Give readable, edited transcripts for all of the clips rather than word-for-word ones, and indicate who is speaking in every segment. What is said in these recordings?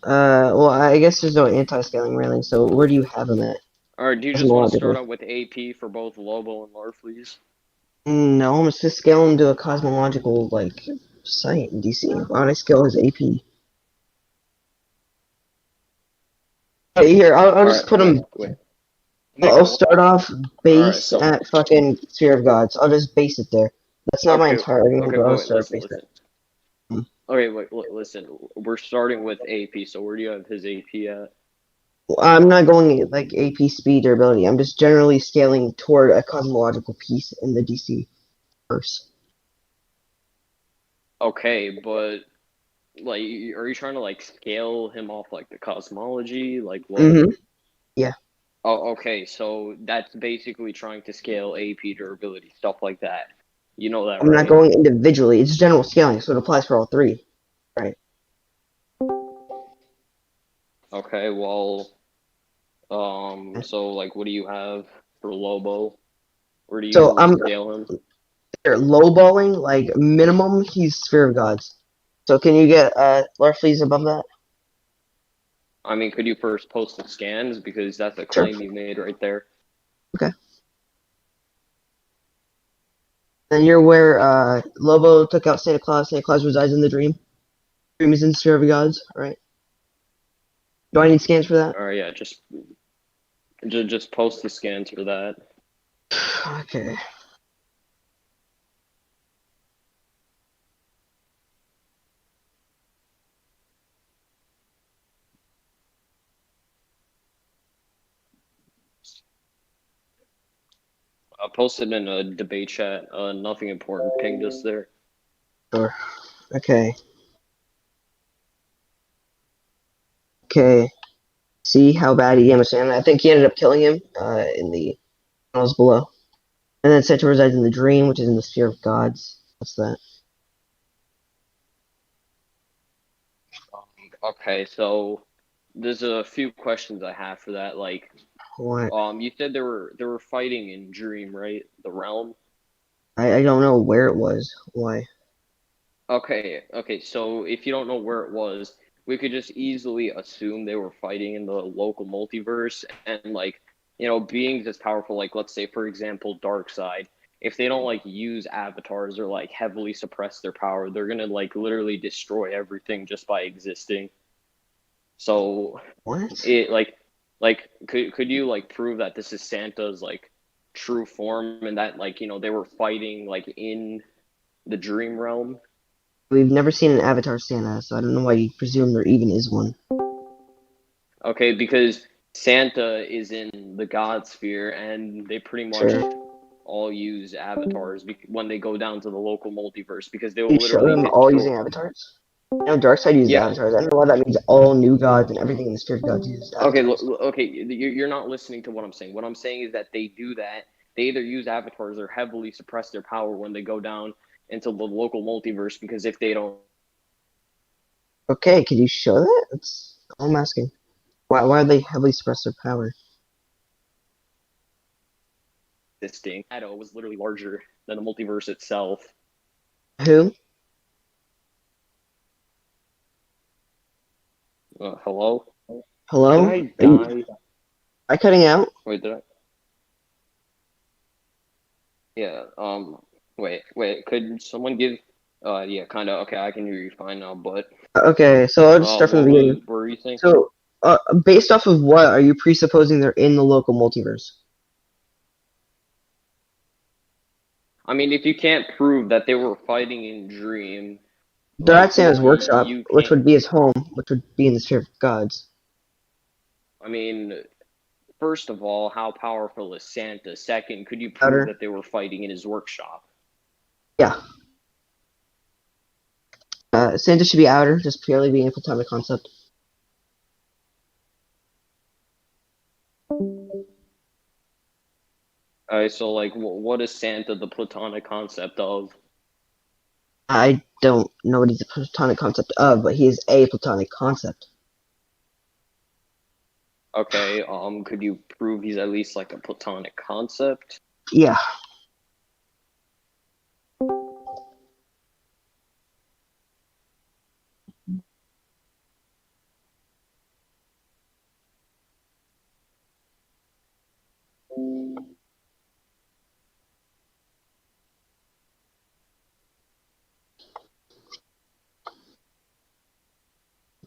Speaker 1: Well, I guess there's no anti-scaling railing, so where do you have them at?
Speaker 2: Alright, do you just want to start
Speaker 1: Cosmologically.
Speaker 2: out with AP for both Lobo and Larfleeze?
Speaker 1: No, I'm just scale him to a cosmological, like, site in DC. Why would I scale his AP? Hey, here, I'll
Speaker 2: Alright,
Speaker 1: just put
Speaker 2: wait,
Speaker 1: him.
Speaker 2: wait. Make
Speaker 1: I'll
Speaker 2: a
Speaker 1: start off
Speaker 2: Alright,
Speaker 1: base
Speaker 2: so
Speaker 1: at fucking Sphere of Gods. I'll just base it there. That's not my
Speaker 2: okay,
Speaker 1: entire argument,
Speaker 2: okay,
Speaker 1: but I'll
Speaker 2: wait,
Speaker 1: start
Speaker 2: listen,
Speaker 1: base there.
Speaker 2: listen. Okay, wait, listen. We're starting with AP, so where do you have his AP at?
Speaker 1: I'm not going like AP speed or ability. I'm just generally scaling toward a cosmological piece in the DC verse.
Speaker 2: Okay, but like, are you trying to like scale him off like the cosmology? Like what?
Speaker 1: Mm-hmm. Yeah.
Speaker 2: Oh, okay, so that's basically trying to scale AP durability, stuff like that. You know that,
Speaker 1: I'm not
Speaker 2: right?
Speaker 1: going individually. It's general scaling, so it applies for all three. Right.
Speaker 2: Okay, well, so like, what do you have for Lobo? Where do
Speaker 1: So
Speaker 2: you
Speaker 1: I'm
Speaker 2: scale him?
Speaker 1: they're lowballing, like minimum he's Sphere of Gods. So can you get Larfleeze above that?
Speaker 2: I mean, could you first post the scans because that's a
Speaker 1: Sure.
Speaker 2: claim you made right there.
Speaker 1: Okay. Then you're where Lobo took out Santa Claus. Santa Claus resides in the dream. Dream is in Sphere of Gods, right? Do I need scans for that?
Speaker 2: All right, yeah, just post the scans for that.
Speaker 1: Okay.
Speaker 2: I posted in a debate chat. Nothing important pinged us there.
Speaker 1: Sure. Okay. Okay. See how bad he damaged him. I think he ended up killing him in the tunnels below. And then Santa resides in the dream, which is in the Sphere of Gods. What's that?
Speaker 2: Okay, so there's a few questions I have for that. Like,
Speaker 1: What?
Speaker 2: you said they were fighting in Dream, right? The realm.
Speaker 1: I don't know where it was. Why?
Speaker 2: Okay. So if you don't know where it was, we could just easily assume they were fighting in the local multiverse, and like, beings as powerful, like let's say for example, Darkseid. If they don't like use avatars or like heavily suppress their power, they're gonna like literally destroy everything just by existing. So
Speaker 1: What?
Speaker 2: it like could you like prove that this is Santa's like true form and that like they were fighting like in the dream realm?
Speaker 1: We've never seen an Avatar Santa, so I don't know why you presume there even is one.
Speaker 2: Okay, because Santa is in the God sphere and they pretty much
Speaker 1: Sure.
Speaker 2: all use avatars when they go down to the local multiverse because they
Speaker 1: Can
Speaker 2: will
Speaker 1: you show
Speaker 2: literally
Speaker 1: them all
Speaker 2: destroy.
Speaker 1: using avatars? I know Darkseid uses
Speaker 2: Yeah.
Speaker 1: avatars. I don't know why that means all new gods and everything in the Sphere of Gods uses
Speaker 2: Okay.
Speaker 1: avatars.
Speaker 2: Okay. You're not listening to what I'm saying. What I'm saying is that they do that. They either use avatars or heavily suppress their power when they go down into the local multiverse because if they don't
Speaker 1: Okay, can you show that? That's all I'm asking. Why are they heavily suppress their power?
Speaker 2: existing, Shadow was literally larger than the multiverse itself.
Speaker 1: Who?
Speaker 2: Hello? Did
Speaker 1: Hello?
Speaker 2: I
Speaker 1: Are you
Speaker 2: die?
Speaker 1: I cutting out?
Speaker 2: Wait, did I? Yeah. Wait. Could someone give? Yeah, kind of. Okay, I can hear you fine now. But
Speaker 1: Okay, so I'll just start from the beginning.
Speaker 2: what were you saying?
Speaker 1: So, based off of what are you presupposing they're in the local multiverse?
Speaker 2: I mean, if you can't prove that they were fighting in Dream,
Speaker 1: They're
Speaker 2: like
Speaker 1: at Santa's workshop,
Speaker 2: you
Speaker 1: which
Speaker 2: can't.
Speaker 1: would be his home, which would be in the Sphere of Gods.
Speaker 2: I mean, first of all, how powerful is Santa? Second, could you prove
Speaker 1: Outer?
Speaker 2: that they were fighting in his workshop?
Speaker 1: Yeah. Santa should be outer, just purely being a platonic concept.
Speaker 2: Alright, so like, what is Santa the platonic concept of?
Speaker 1: I don't know what he's a platonic concept of, but he is a platonic concept.
Speaker 2: Okay, could you prove he's at least like a platonic concept?
Speaker 1: Yeah.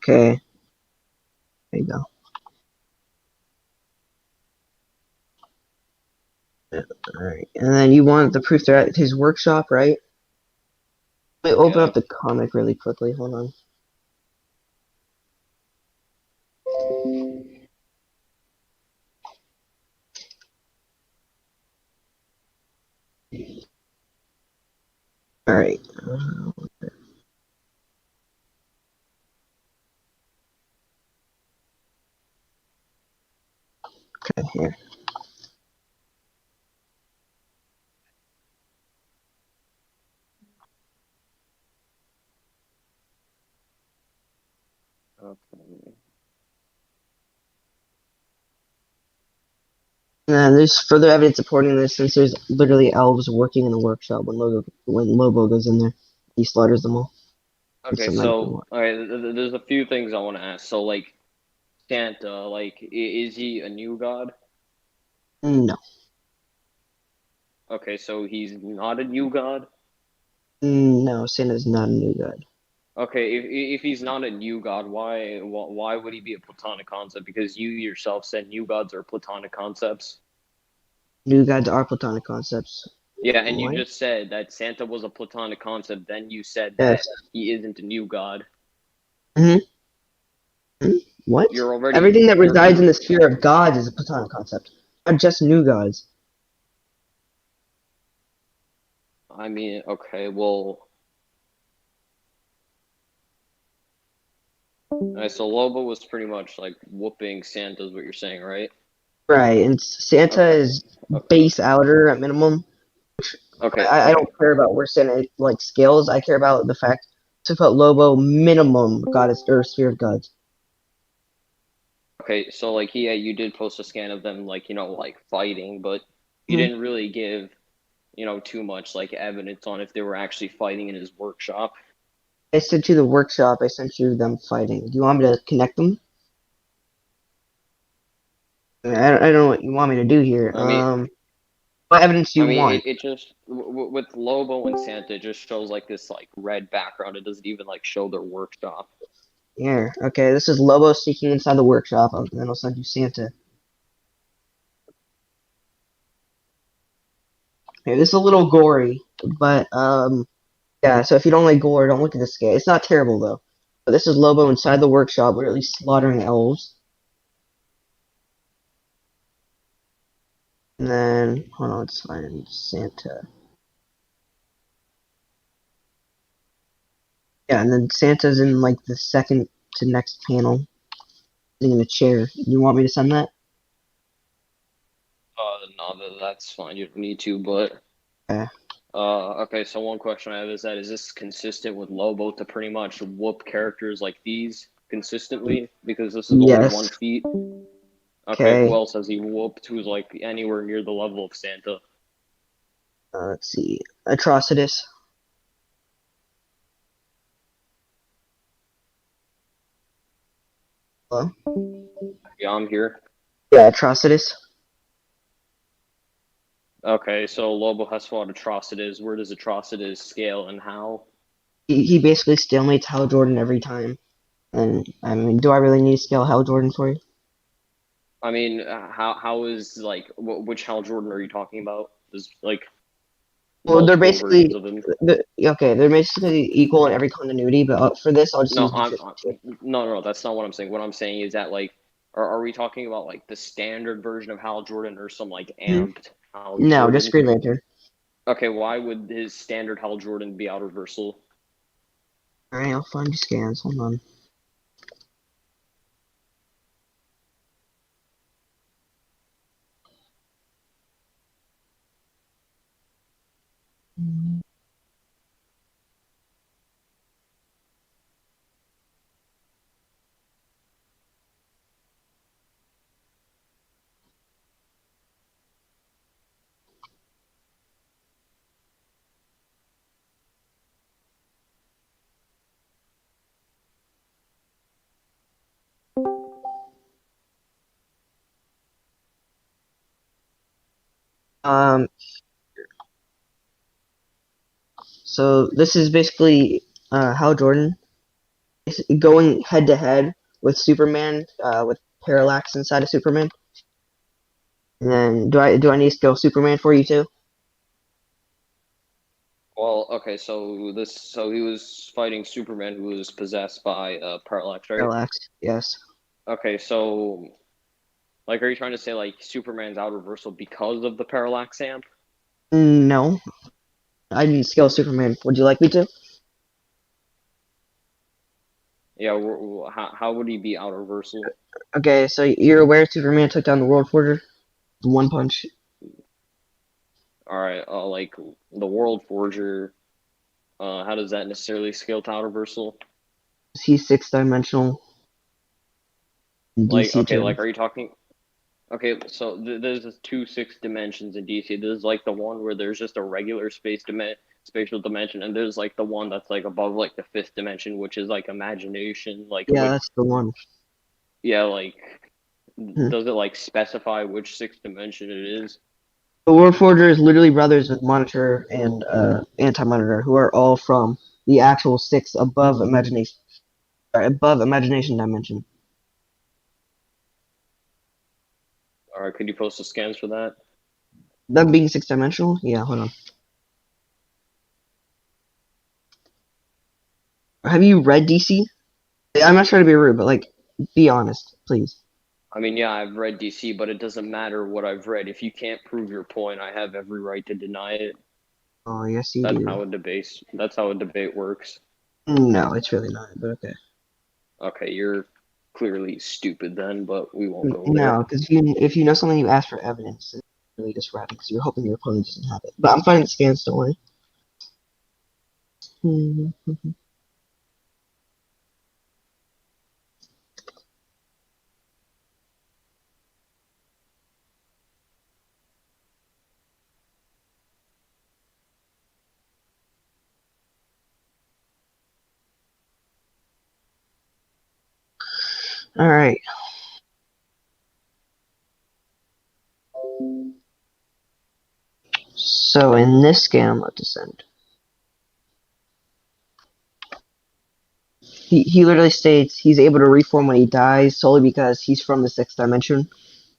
Speaker 1: Okay, there you go. Yeah, alright, and then you want the proof they're at his workshop, right? Let me open
Speaker 2: Yeah.
Speaker 1: up the comic really quickly. Hold on. Alright. Okay, here.
Speaker 2: Okay.
Speaker 1: And there's further evidence supporting this since there's literally elves working in the workshop when Lobo goes in there. He slaughters them all. It's
Speaker 2: Okay,
Speaker 1: some nice
Speaker 2: so
Speaker 1: one.
Speaker 2: all right, there's a few things I want to ask. So like Santa, like is he a new god?
Speaker 1: No.
Speaker 2: Okay, so he's not a new god.
Speaker 1: No, Santa's not a new god.
Speaker 2: Okay, if he's not a new god, why would he be a platonic concept? Because you yourself said new gods are platonic concepts.
Speaker 1: New gods are platonic concepts.
Speaker 2: Yeah, and you
Speaker 1: What?
Speaker 2: just said that Santa was a platonic concept. Then you said
Speaker 1: Yes.
Speaker 2: that he isn't a new god.
Speaker 1: Hmm. What?
Speaker 2: You're already
Speaker 1: Everything that resides in
Speaker 2: you're.
Speaker 1: the sphere of gods is a platonic concept, not just new gods.
Speaker 2: I mean, okay, well, so Lobo was pretty much like whooping Santa, is what you're saying, right?
Speaker 1: Right, and Santa
Speaker 2: Okay,
Speaker 1: is
Speaker 2: okay,
Speaker 1: base outer at minimum.
Speaker 2: okay,
Speaker 1: I
Speaker 2: okay,
Speaker 1: don't care about where Santa like scales. I care about the fact to put Lobo minimum goddess or sphere of gods.
Speaker 2: okay. So like, yeah, you did post a scan of them, like like fighting, but you
Speaker 1: Hmm.
Speaker 2: didn't really give too much like evidence on if they were actually fighting in his workshop.
Speaker 1: I sent you the workshop. I sent you them fighting. Do you want me to connect them? I don't know what you want me to do here.
Speaker 2: I mean,
Speaker 1: What evidence do
Speaker 2: I
Speaker 1: you
Speaker 2: mean,
Speaker 1: want?
Speaker 2: it just with Lobo and Santa, it just shows like this like red background. It doesn't even like show their workshop.
Speaker 1: Here, okay, this is Lobo sneaking inside the workshop, and then I'll send you Santa. Okay, this is a little gory, but yeah. So if you don't like gore, don't look at this guy. It's not terrible though. But this is Lobo inside the workshop, literally slaughtering elves. And then hold on, let's find Santa. Yeah, and then Santa's in like the second to next panel, sitting in a chair. You want me to send that?
Speaker 2: No, that's fine. You don't need to, but
Speaker 1: Okay.
Speaker 2: okay. So one question I have is that is this consistent with Lobo to pretty much whoop characters like these consistently? Because this is only
Speaker 1: Yes.
Speaker 2: 1 feet. Okay, who
Speaker 1: Okay.
Speaker 2: else has he whooped who's like anywhere near the level of Santa?
Speaker 1: Let's see. Atrocitus. Hello?
Speaker 2: Yeah, I'm here.
Speaker 1: Yeah, Atrocitus.
Speaker 2: Okay, so Lobo has fought Atrocitus. Where does Atrocitus scale and how?
Speaker 1: He basically stalemates Hal Jordan every time. And I mean, do I really need to scale Hal Jordan for you?
Speaker 2: I mean, how is like which Hal Jordan are you talking about? There's like
Speaker 1: Well, they're
Speaker 2: multiple versions
Speaker 1: basically
Speaker 2: of him.
Speaker 1: okay. They're basically equal in every continuity, but for this, I'll just
Speaker 2: No,
Speaker 1: use New 52.
Speaker 2: no, that's not what I'm saying. What I'm saying is that like, are we talking about like the standard version of Hal Jordan or some like
Speaker 1: Mhm.
Speaker 2: amped Hal
Speaker 1: No, just
Speaker 2: Jordan?
Speaker 1: Green Lantern.
Speaker 2: Okay, why would his standard Hal Jordan be out of reversal?
Speaker 1: All right, I'll find your scans. Hold on. Um, so this is basically Hal Jordan. going head to head with Superman, with Parallax inside of Superman. And then do I need to go Superman for you too?
Speaker 2: Well, okay, so he was fighting Superman who was possessed by Parallax, right?
Speaker 1: Parallax, yes.
Speaker 2: Okay, so like, are you trying to say like Superman's out reversal because of the Parallax amp?
Speaker 1: No, I didn't scale Superman. Would you like me to?
Speaker 2: Yeah, how would he be out reversal?
Speaker 1: Okay, so you're aware Superman took down the World Forger? One punch.
Speaker 2: All right, like the World Forger. How does that necessarily scale to out reversal?
Speaker 1: He's six dimensional.
Speaker 2: Like,
Speaker 1: DC
Speaker 2: okay, like, are
Speaker 1: terms.
Speaker 2: you talking? Okay, so there's this two six dimensions in DC. There's like the one where there's just a regular spatial dimension, and there's like the one that's like above like the fifth dimension, which is like imagination. Like,
Speaker 1: Yeah,
Speaker 2: which,
Speaker 1: that's the one.
Speaker 2: yeah, like,
Speaker 1: Hmm.
Speaker 2: does it like specify which sixth dimension it is?
Speaker 1: The World Forger is literally brothers with Monitor and Anti-Monitor, who are all from the actual six above imagination dimension.
Speaker 2: All right, could you post the scans for that?
Speaker 1: Them being six dimensional? Yeah, hold on. Have you read DC? I'm not trying to be rude, but like, be honest, please.
Speaker 2: I mean, yeah, I've read DC, but it doesn't matter what I've read. If you can't prove your point, I have every right to deny it.
Speaker 1: Oh, yes, you
Speaker 2: That's
Speaker 1: do.
Speaker 2: how a debate. That's how a debate works.
Speaker 1: No, it's really not, but okay.
Speaker 2: Okay, you're clearly stupid then, but we won't go there.
Speaker 1: No, because if you know something, you ask for evidence. It's really just rapping because you're hoping your opponent doesn't have it. But I'm finding the scans, don't worry. All right. So in this scan, I'm about to send. He literally states he's able to reform when he dies solely because he's from the sixth dimension.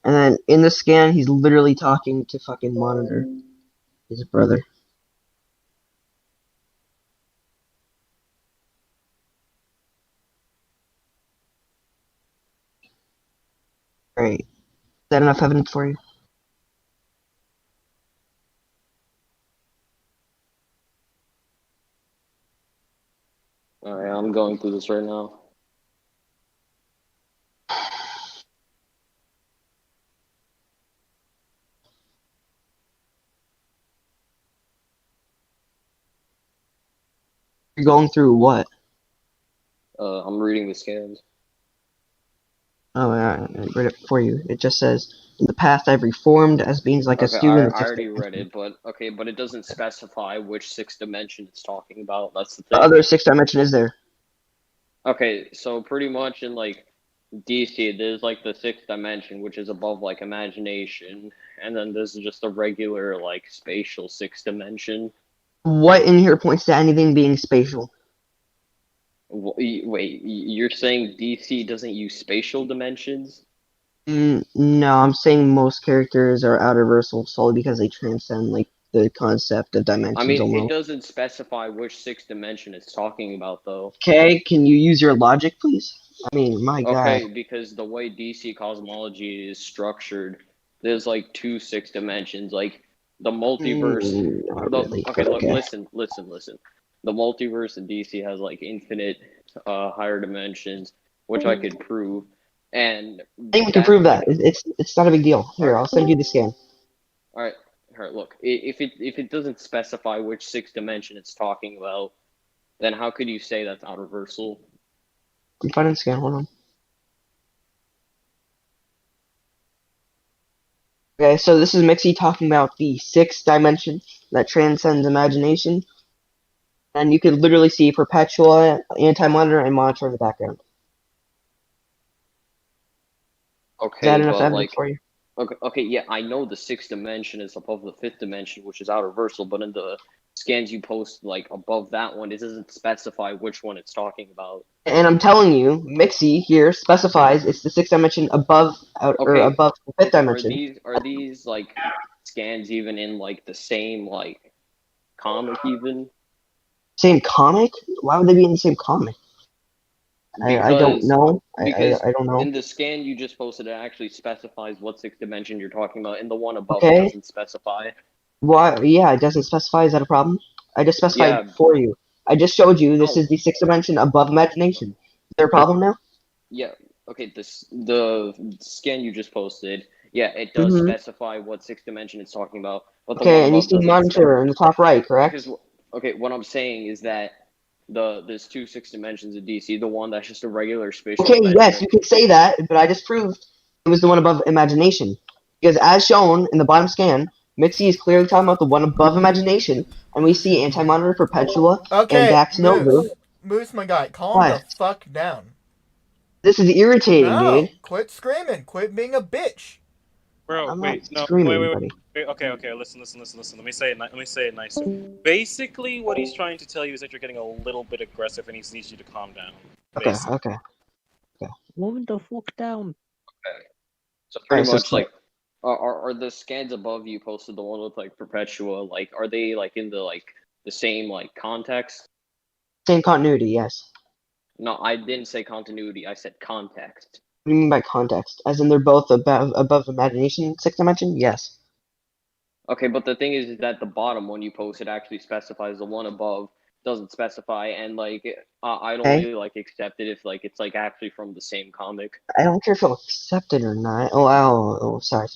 Speaker 1: And then in the scan, he's literally talking to fucking Monitor, his brother. Great. Is that enough evidence for you?
Speaker 2: All right, I'm going through this right now.
Speaker 1: You're going through what?
Speaker 2: I'm reading the scans.
Speaker 1: Oh, I read it for you. It just says, in the past, I've reformed as beings like a
Speaker 2: Okay,
Speaker 1: stew in the
Speaker 2: I
Speaker 1: sixth
Speaker 2: already read
Speaker 1: dimension.
Speaker 2: it, but okay, but it doesn't specify which sixth dimension it's talking about. That's the
Speaker 1: The
Speaker 2: thing.
Speaker 1: other sixth dimension is there.
Speaker 2: Okay, so pretty much in like DC, there's like the sixth dimension, which is above like imagination, and then there's just a regular like spatial sixth dimension.
Speaker 1: What in here points to anything being spatial?
Speaker 2: Wait, you're saying DC doesn't use spatial dimensions?
Speaker 1: No, I'm saying most characters are out of Versal solely because they transcend like the concept of
Speaker 2: I
Speaker 1: dimensions
Speaker 2: mean, it
Speaker 1: almost.
Speaker 2: doesn't specify which sixth dimension it's talking about, though.
Speaker 1: Okay, can you use your logic, please? I mean, my God.
Speaker 2: Okay, because the way DC cosmology is structured, there's like two sixth dimensions. Like the multiverse.
Speaker 1: Not
Speaker 2: The
Speaker 1: really,
Speaker 2: okay,
Speaker 1: but
Speaker 2: look,
Speaker 1: okay.
Speaker 2: listen. The multiverse in DC has like infinite, higher dimensions, which I could prove, and
Speaker 1: Anyone can
Speaker 2: that
Speaker 1: prove that.
Speaker 2: like,
Speaker 1: It's not a big deal.
Speaker 2: all
Speaker 1: Here,
Speaker 2: right,
Speaker 1: I'll send you the scan.
Speaker 2: all right, all right. Look, if it doesn't specify which sixth dimension it's talking about, then how could you say that's out reversal?
Speaker 1: I'm finding the scan. Hold on. Okay, so this is Mixie talking about the sixth dimension that transcends imagination, and you can literally see Perpetua, Anti-Monitor, and Monitor in the background. Is that
Speaker 2: Okay,
Speaker 1: enough
Speaker 2: but
Speaker 1: evidence
Speaker 2: like,
Speaker 1: for you?
Speaker 2: okay, yeah, I know the sixth dimension is above the fifth dimension, which is out reversal, but in the scans you post like above that one, it doesn't specify which one it's talking about.
Speaker 1: And I'm telling you, Mixie here specifies it's the sixth dimension above or
Speaker 2: Okay,
Speaker 1: above the fifth
Speaker 2: okay,
Speaker 1: dimension.
Speaker 2: are these like scans even in like the same like comic even?
Speaker 1: Same comic? Why would they be in the same comic? I don't
Speaker 2: Because
Speaker 1: know.
Speaker 2: because
Speaker 1: I don't know.
Speaker 2: in the scan you just posted, it actually specifies what sixth dimension you're talking about, and the one above it
Speaker 1: Okay.
Speaker 2: doesn't specify.
Speaker 1: Why? Yeah, it doesn't specify. Is that a problem? I just specified
Speaker 2: Yeah,
Speaker 1: for you. I just showed you this
Speaker 2: no,
Speaker 1: is the sixth dimension above imagination. Is there a problem now?
Speaker 2: yeah, okay. This the scan you just posted. Yeah, it does
Speaker 1: Mm-hmm.
Speaker 2: specify what sixth dimension it's talking about, but the one
Speaker 1: Okay, and you
Speaker 2: above
Speaker 1: see
Speaker 2: doesn't
Speaker 1: monitor in the top right, correct?
Speaker 2: because okay, what I'm saying is that there's two six dimensions of DC. The one that's just a regular spatial
Speaker 1: Okay, yes,
Speaker 2: dimension.
Speaker 1: you can say that, but I just proved it was the one above imagination. Because as shown in the bottom scan, Mixie is clearly talking about the one above imagination, and we see Anti-Monitor, Perpetua, and
Speaker 3: Okay,
Speaker 1: Dax Nobu.
Speaker 3: Moose, my guy, calm the
Speaker 1: What?
Speaker 3: fuck down.
Speaker 1: This is irritating, dude.
Speaker 3: No, quit screaming. Quit being a bitch.
Speaker 4: Bro,
Speaker 1: I'm not
Speaker 4: wait, no,
Speaker 1: screaming, buddy.
Speaker 4: wait. Okay, okay. Listen. Let me say it. Let me say it nicer. Basically, what he's trying to tell you is that you're getting a little bit aggressive, and he needs you to calm down.
Speaker 1: Okay,
Speaker 4: Basically.
Speaker 1: okay.
Speaker 5: Calm the fuck down.
Speaker 2: So pretty
Speaker 1: Alright, so
Speaker 2: much like are the scans above you posted the one with like Perpetua, like are they like in the same like context?
Speaker 1: same continuity, yes.
Speaker 2: No, I didn't say continuity, I said context.
Speaker 1: What do you mean by context? As in they're both above imagination, sixth dimension? Yes.
Speaker 2: Okay, but the thing is that the bottom one you posted actually specifies, the one above doesn't specify, and like I don't
Speaker 1: Okay.
Speaker 2: really like accept it if like it's like actually from the same comic,
Speaker 1: I don't care if I'll accept it or not. Sorry.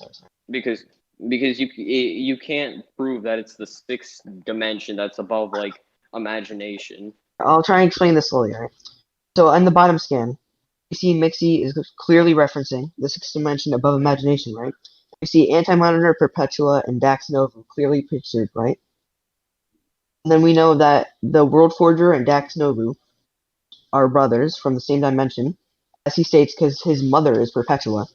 Speaker 2: because you can't prove that it's the sixth dimension that's above like imagination.
Speaker 1: I'll try and explain this slowly, alright? So on the bottom scan, you see Mixie is clearly referencing the sixth dimension above imagination, right? We see Anti-Monitor, Perpetua, and Dax Nova clearly pictured, right? And then we know that the World Forger and Dax Novu are brothers from the same dimension, as he states, because his mother is Perpetua.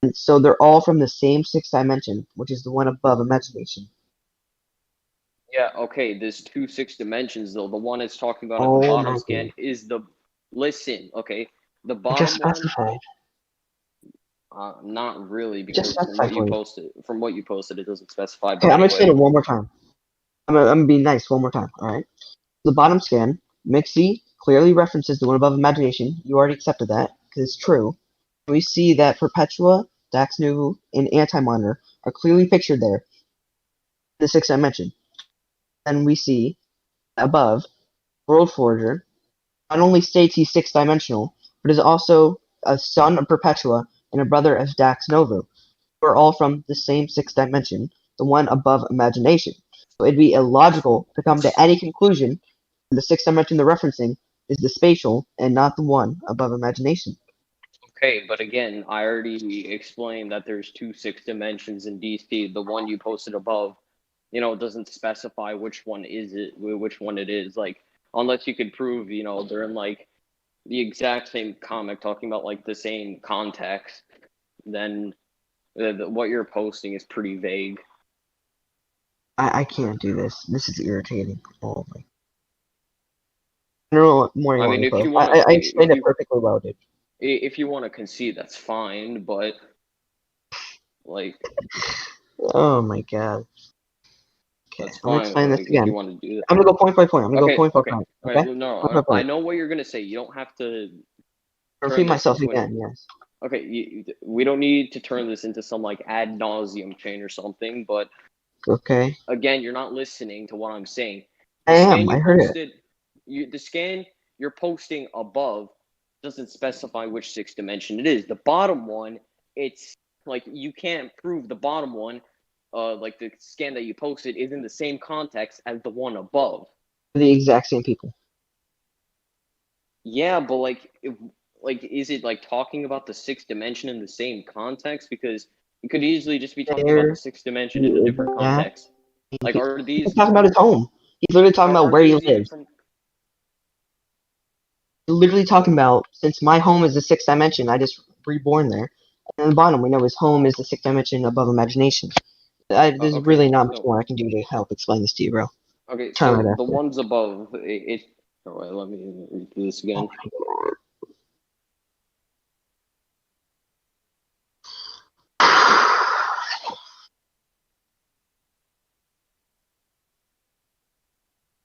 Speaker 1: And so they're all from the same sixth dimension, which is the one above imagination.
Speaker 2: Yeah, okay, there's two six dimensions though. The one it's talking about at the
Speaker 1: Oh
Speaker 2: bottom
Speaker 1: my
Speaker 2: scan
Speaker 1: god.
Speaker 2: is the listen, okay. The
Speaker 1: I just
Speaker 2: bottom one,
Speaker 1: specified.
Speaker 2: not really,
Speaker 1: I just
Speaker 2: because
Speaker 1: specified for you.
Speaker 2: from what you posted, it doesn't specify.
Speaker 1: Okay,
Speaker 2: But
Speaker 1: I'm gonna explain
Speaker 2: anyway,
Speaker 1: it one more time. I'm gonna be nice one more time, alright? The bottom scan, Mixie clearly references the one above imagination. You already accepted that, because it's true. We see that Perpetua, Dax Nuvu, and Anti-Monitor are clearly pictured there, the sixth dimension. And we see above, World Forger not only states he's sixth dimensional, but is also a son of Perpetua and a brother of Dax Novu, who are all from the same sixth dimension, the one above imagination. So it'd be illogical to come to any conclusion the sixth dimension they're referencing is the spatial and not the one above imagination.
Speaker 2: okay, but again, I already explained that there's two six dimensions in DC. The one you posted above, doesn't specify which one it is. Like, unless you could prove, they're in like the exact same comic, talking about like the same context, then what you're posting is pretty vague.
Speaker 1: I can't do this. This is irritating. Oh my. I don't know what more you
Speaker 2: I
Speaker 1: want
Speaker 2: mean,
Speaker 1: me to
Speaker 2: if
Speaker 1: post.
Speaker 2: you want to,
Speaker 1: I explained it perfectly well, dude.
Speaker 2: if you want to concede, that's fine. But like,
Speaker 1: Oh my god. Okay,
Speaker 2: that's
Speaker 1: I'm gonna
Speaker 2: fine.
Speaker 1: explain this
Speaker 2: Like, if you
Speaker 1: again.
Speaker 2: want to do that.
Speaker 1: I'm gonna go point by point. I'm gonna go
Speaker 2: Okay,
Speaker 1: point by
Speaker 2: okay.
Speaker 1: point.
Speaker 2: All
Speaker 1: Okay?
Speaker 2: right,
Speaker 1: Point by
Speaker 2: no, I
Speaker 1: point.
Speaker 2: know what you're gonna say. You don't have to
Speaker 1: Repeat
Speaker 2: turn this
Speaker 1: myself
Speaker 2: into
Speaker 1: again, yes.
Speaker 2: okay. We don't need to turn this into some like ad nauseum chain or something. But
Speaker 1: Okay.
Speaker 2: again, you're not listening to what I'm saying.
Speaker 1: I
Speaker 2: The scan
Speaker 1: am.
Speaker 2: you
Speaker 1: I heard it.
Speaker 2: posted, the scan you're posting above doesn't specify which sixth dimension it is. The bottom one, it's like you can't prove the bottom one, like the scan that you posted is in the same context as the one above.
Speaker 1: The exact same people.
Speaker 2: Yeah, but like is it like talking about the sixth dimension in the same context? Because you could easily just be talking about the
Speaker 1: They're
Speaker 2: sixth dimension in a
Speaker 1: the
Speaker 2: different
Speaker 1: exact
Speaker 2: context.
Speaker 1: same
Speaker 2: Like,
Speaker 1: people.
Speaker 2: are
Speaker 1: He's
Speaker 2: these
Speaker 1: talking about his home. He's literally talking about
Speaker 2: are
Speaker 1: where he
Speaker 2: these even
Speaker 1: lives.
Speaker 2: from?
Speaker 1: He's literally talking about since my home is the sixth dimension, I just reborn there. And at the bottom, we know his home is the sixth dimension above imagination. There's
Speaker 2: Okay,
Speaker 1: really not much
Speaker 2: so
Speaker 1: more I can do to help explain this to you, bro.
Speaker 2: Okay,
Speaker 1: Try my
Speaker 2: so
Speaker 1: best
Speaker 2: the
Speaker 1: here.
Speaker 2: ones above it. Oh wait, let me read through this again.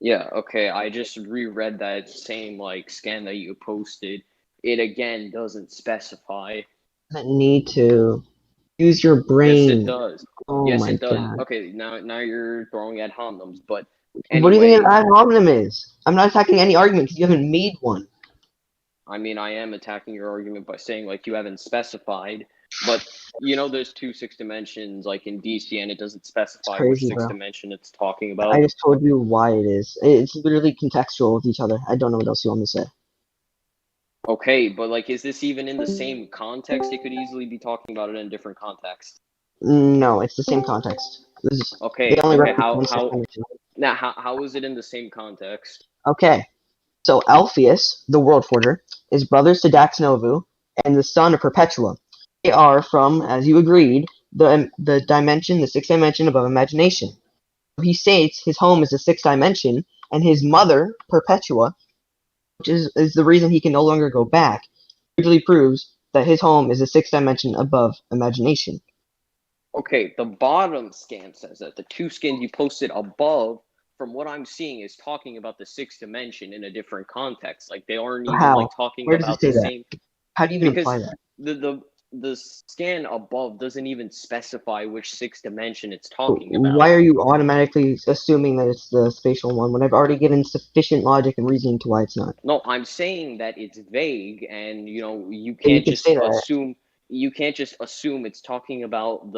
Speaker 2: Yeah, okay. I just reread that same like scan that you posted. It again doesn't specify.
Speaker 1: Doesn't need to use your
Speaker 2: Yes, it
Speaker 1: brain.
Speaker 2: does.
Speaker 1: Oh
Speaker 2: Yes,
Speaker 1: my
Speaker 2: it does.
Speaker 1: god.
Speaker 2: Okay, now you're throwing ad hominems, but
Speaker 1: What do you think
Speaker 2: anyway,
Speaker 1: an ad hominem is? I'm not attacking any argument because you haven't made one.
Speaker 2: I mean, I am attacking your argument by saying like you haven't specified, but there's two six dimensions like in DC, and it doesn't
Speaker 1: It's
Speaker 2: specify which
Speaker 1: crazy,
Speaker 2: six
Speaker 1: bro.
Speaker 2: dimension it's talking
Speaker 1: I
Speaker 2: about.
Speaker 1: just told you why it is. It's literally contextual with each other. I don't know what else you want me to say.
Speaker 2: Okay, but like, is this even in the same context? It could easily be talking about it in a different context.
Speaker 1: No, it's the same context. They
Speaker 2: Okay,
Speaker 1: only
Speaker 2: okay,
Speaker 1: reference one
Speaker 2: how
Speaker 1: dimension.
Speaker 2: now how is it in the same context?
Speaker 1: Okay, so Alpheus, the World Forger, is brothers to Dax Novu and the son of Perpetua. They are from, as you agreed, the dimension, the sixth dimension above imagination. He states his home is the sixth dimension, and his mother, Perpetua, which is the reason he can no longer go back, usually proves that his home is the sixth dimension above imagination.
Speaker 2: Okay, the bottom scan says that the two scans you posted above, from what I'm seeing, is talking about the sixth dimension in a different context. Like they aren't even
Speaker 1: How?
Speaker 2: like talking
Speaker 1: Where does it
Speaker 2: about
Speaker 1: say
Speaker 2: the
Speaker 1: that?
Speaker 2: same
Speaker 1: How do you even
Speaker 2: because
Speaker 1: imply that?
Speaker 2: the scan above doesn't even specify which sixth dimension it's talking
Speaker 1: Why
Speaker 2: about.
Speaker 1: are you automatically assuming that it's the spatial one when I've already given sufficient logic and reasoning to why it's not?
Speaker 2: No, I'm saying that it's vague, and you
Speaker 1: Yeah, you
Speaker 2: can't
Speaker 1: can
Speaker 2: just
Speaker 1: say that.
Speaker 2: assume. You can't just assume it's talking about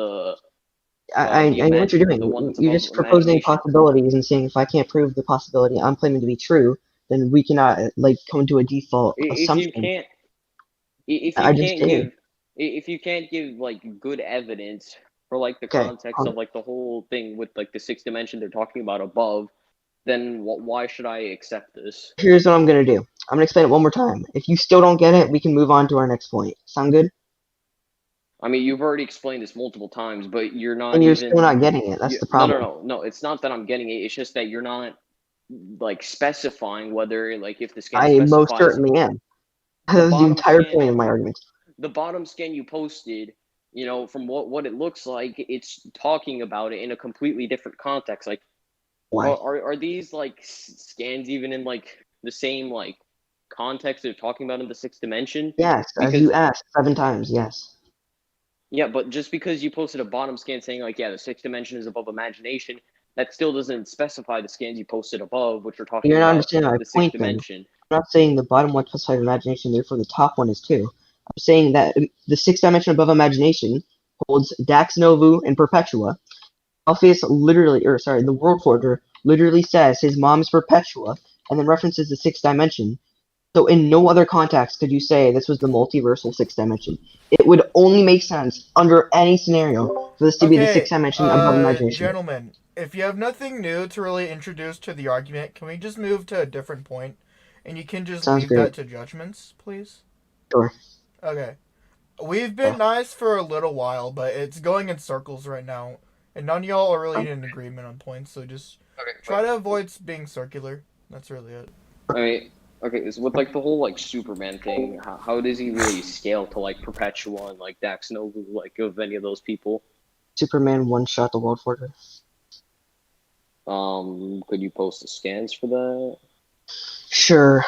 Speaker 1: I know what you're
Speaker 2: the one
Speaker 1: doing.
Speaker 2: that's
Speaker 1: You're
Speaker 2: above
Speaker 1: just proposing
Speaker 2: imagination.
Speaker 1: possibilities and saying if I can't prove the possibility I'm claiming to be true, then we cannot like come to a default
Speaker 2: If you
Speaker 1: assumption.
Speaker 2: can't, if you
Speaker 1: I just
Speaker 2: can't
Speaker 1: did.
Speaker 2: give, if you can't give like good evidence for like the
Speaker 1: Okay.
Speaker 2: context of like the whole thing with like the sixth dimension they're talking about above, then why should I accept this?
Speaker 1: Here's what I'm gonna do. I'm gonna explain it one more time. If you still don't get it, we can move on to our next point. Sound good?
Speaker 2: I mean, you've already explained this multiple times, but you're not
Speaker 1: And you're still
Speaker 2: even.
Speaker 1: not getting it. That's the
Speaker 2: No, no,
Speaker 1: problem.
Speaker 2: no, no. It's not that I'm getting it. It's just that you're not like specifying whether like if the scan
Speaker 1: I most
Speaker 2: specifies
Speaker 1: certainly am.
Speaker 2: the
Speaker 1: That was the
Speaker 2: bottom
Speaker 1: entire
Speaker 2: scan
Speaker 1: point of my argument.
Speaker 2: the bottom scan you posted, from what it looks like, it's talking about it in a completely different context. Like,
Speaker 1: Why?
Speaker 2: are these like scans even in like the same like context they're talking about in the sixth dimension?
Speaker 1: Yes, as
Speaker 2: Because
Speaker 1: you asked 7 times, yes.
Speaker 2: yeah, but just because you posted a bottom scan saying like the sixth dimension is above imagination, that still doesn't specify the scans you posted above, which are talking
Speaker 1: You're not
Speaker 2: about
Speaker 1: understanding my
Speaker 2: the sixth
Speaker 1: point then.
Speaker 2: dimension.
Speaker 1: I'm not saying the bottom one specifies imagination, therefore the top one is too. I'm saying that the sixth dimension above imagination holds Dax Novu and Perpetua. Alpheus literally, or sorry, the World Forger literally says his mom is Perpetua, and then references the sixth dimension. So in no other context could you say this was the multiversal sixth dimension. It would only make sense under any scenario for this to be the sixth
Speaker 3: Okay,
Speaker 1: dimension above imagination.
Speaker 3: gentlemen, if you have nothing new to really introduce to the argument, can we just move to a different point? And you can just
Speaker 1: Sounds
Speaker 3: leave
Speaker 1: great.
Speaker 3: that to judgments, please?
Speaker 1: Sure.
Speaker 3: Okay. We've
Speaker 1: Yeah.
Speaker 3: been nice for a little while, but it's going in circles right now. And none of y'all are really in agreement on points, so just try to avoid being circular. That's really it.
Speaker 2: I mean, okay, so with like the whole like Superman thing, how does he really scale to like Perpetua and like Dax Novu, like of any of those people?
Speaker 1: Superman one-shot the World Forger.
Speaker 2: Could you post the scans for that?
Speaker 1: Sure.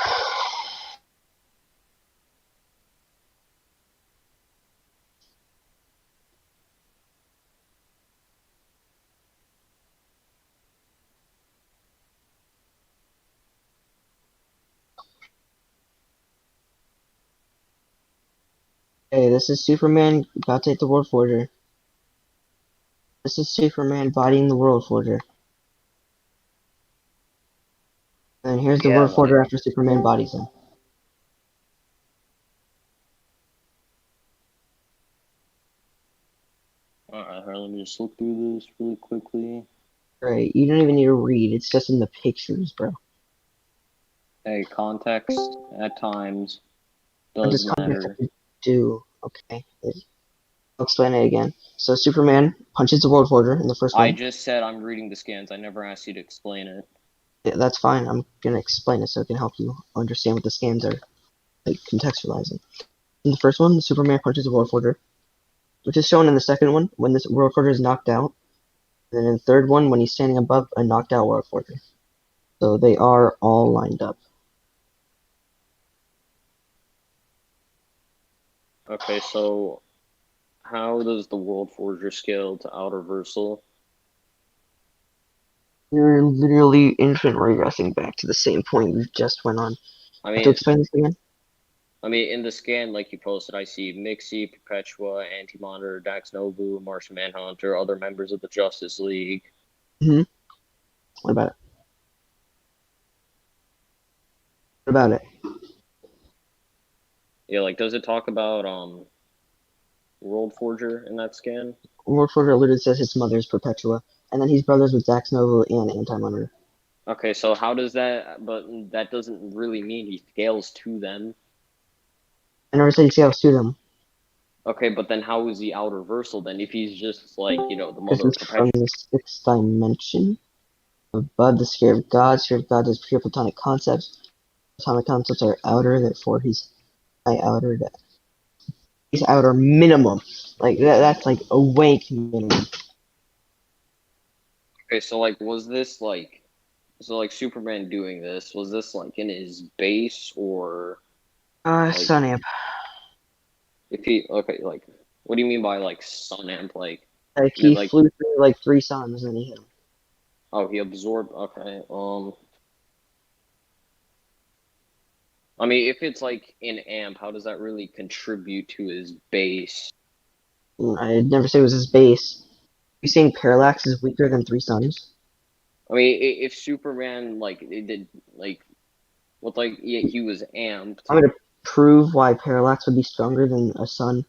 Speaker 1: Hey, this is Superman about to hit the World Forger. This is Superman bodying the World Forger. And here's the
Speaker 2: Yeah,
Speaker 1: World Forger
Speaker 2: like
Speaker 1: after Superman bodies him.
Speaker 2: alright, let me just look through this really quickly.
Speaker 1: Right, you don't even need to read, it's just in the pictures, bro.
Speaker 2: Hey, context at times
Speaker 1: What
Speaker 2: does
Speaker 1: does context have
Speaker 2: matter.
Speaker 1: to do? Okay, I'll explain it again. So Superman punches the World Forger in the first
Speaker 2: I
Speaker 1: one.
Speaker 2: just said I'm reading the scans. I never asked you to explain it.
Speaker 1: Yeah, that's fine. I'm gonna explain it so it can help you understand what the scans are, like, contextualizing. In the first one, Superman punches a World Forger, which is shown in the second one when this World Forger is knocked out, and then in the third one when he's standing above a knocked out World Forger. So they are all lined up.
Speaker 2: Okay, so how does the World Forger scale to Outer Versal?
Speaker 1: You're literally infinite regressing back to the same point you just went on.
Speaker 2: I
Speaker 1: Have to
Speaker 2: mean,
Speaker 1: explain this again?
Speaker 2: in the scan, like you posted, I see Mixie, Perpetua, Anti-Monitor, Dax Nobu, Martian Manhunter, other members of the Justice League.
Speaker 1: Mm-hmm. What about it? What about it?
Speaker 2: Yeah, like, does it talk about World Forger in that scan?
Speaker 1: World Forger literally says his mother is Perpetua, and then he's brothers with Dax Nova and Anti-Monitor.
Speaker 2: Okay, so how does that? But that doesn't really mean he scales to them.
Speaker 1: I never said he scales to them.
Speaker 2: Okay, but then how is he Outer Versal then? If he's just like the
Speaker 1: Because
Speaker 2: mother of
Speaker 1: he's from
Speaker 2: Perpetua.
Speaker 1: the sixth dimension. Above the sphere of God. Sphere of God is pure Platonic concepts. Platonic concepts are outer, therefore he's high outer. He's outer minimum. Like that's like a wank minimum.
Speaker 2: Okay, so like, was this like, so like Superman doing this? Was this like in his base or like
Speaker 1: Sun amp.
Speaker 2: if he okay like what do you mean by like sun amp like
Speaker 1: Like he
Speaker 2: like
Speaker 1: flew through like 3 suns and he hit him.
Speaker 2: oh he absorbed okay I mean if it's like in amp how does that really contribute to his base?
Speaker 1: I'd never say it was his base. You saying Parallax is weaker than 3 suns?
Speaker 2: I mean if Superman like it did like what like yeah he was amped.
Speaker 1: I'm gonna prove why Parallax would be stronger than a sun.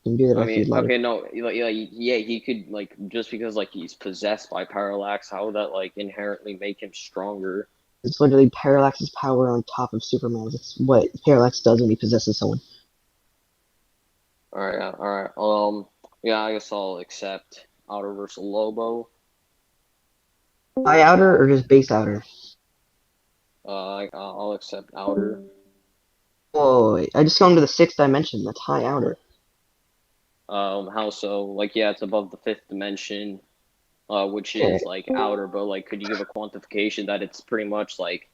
Speaker 1: You can do that
Speaker 2: I
Speaker 1: if
Speaker 2: mean
Speaker 1: you'd like.
Speaker 2: okay no yeah he could like just because like he's possessed by Parallax how would that like inherently make him stronger?
Speaker 1: It's literally Parallax's power on top of Superman's. It's what Parallax does when he possesses someone.
Speaker 2: All right. Yeah, I guess I'll accept Outer versus Lobo.
Speaker 1: High outer or just base outer?
Speaker 2: I'll accept Outer.
Speaker 1: Whoa, I just gone to the 6th dimension. That's high outer.
Speaker 2: How so? Like, yeah, it's above the fifth dimension, which
Speaker 1: Okay.
Speaker 2: is like outer. But like, could you give a quantification that it's pretty much like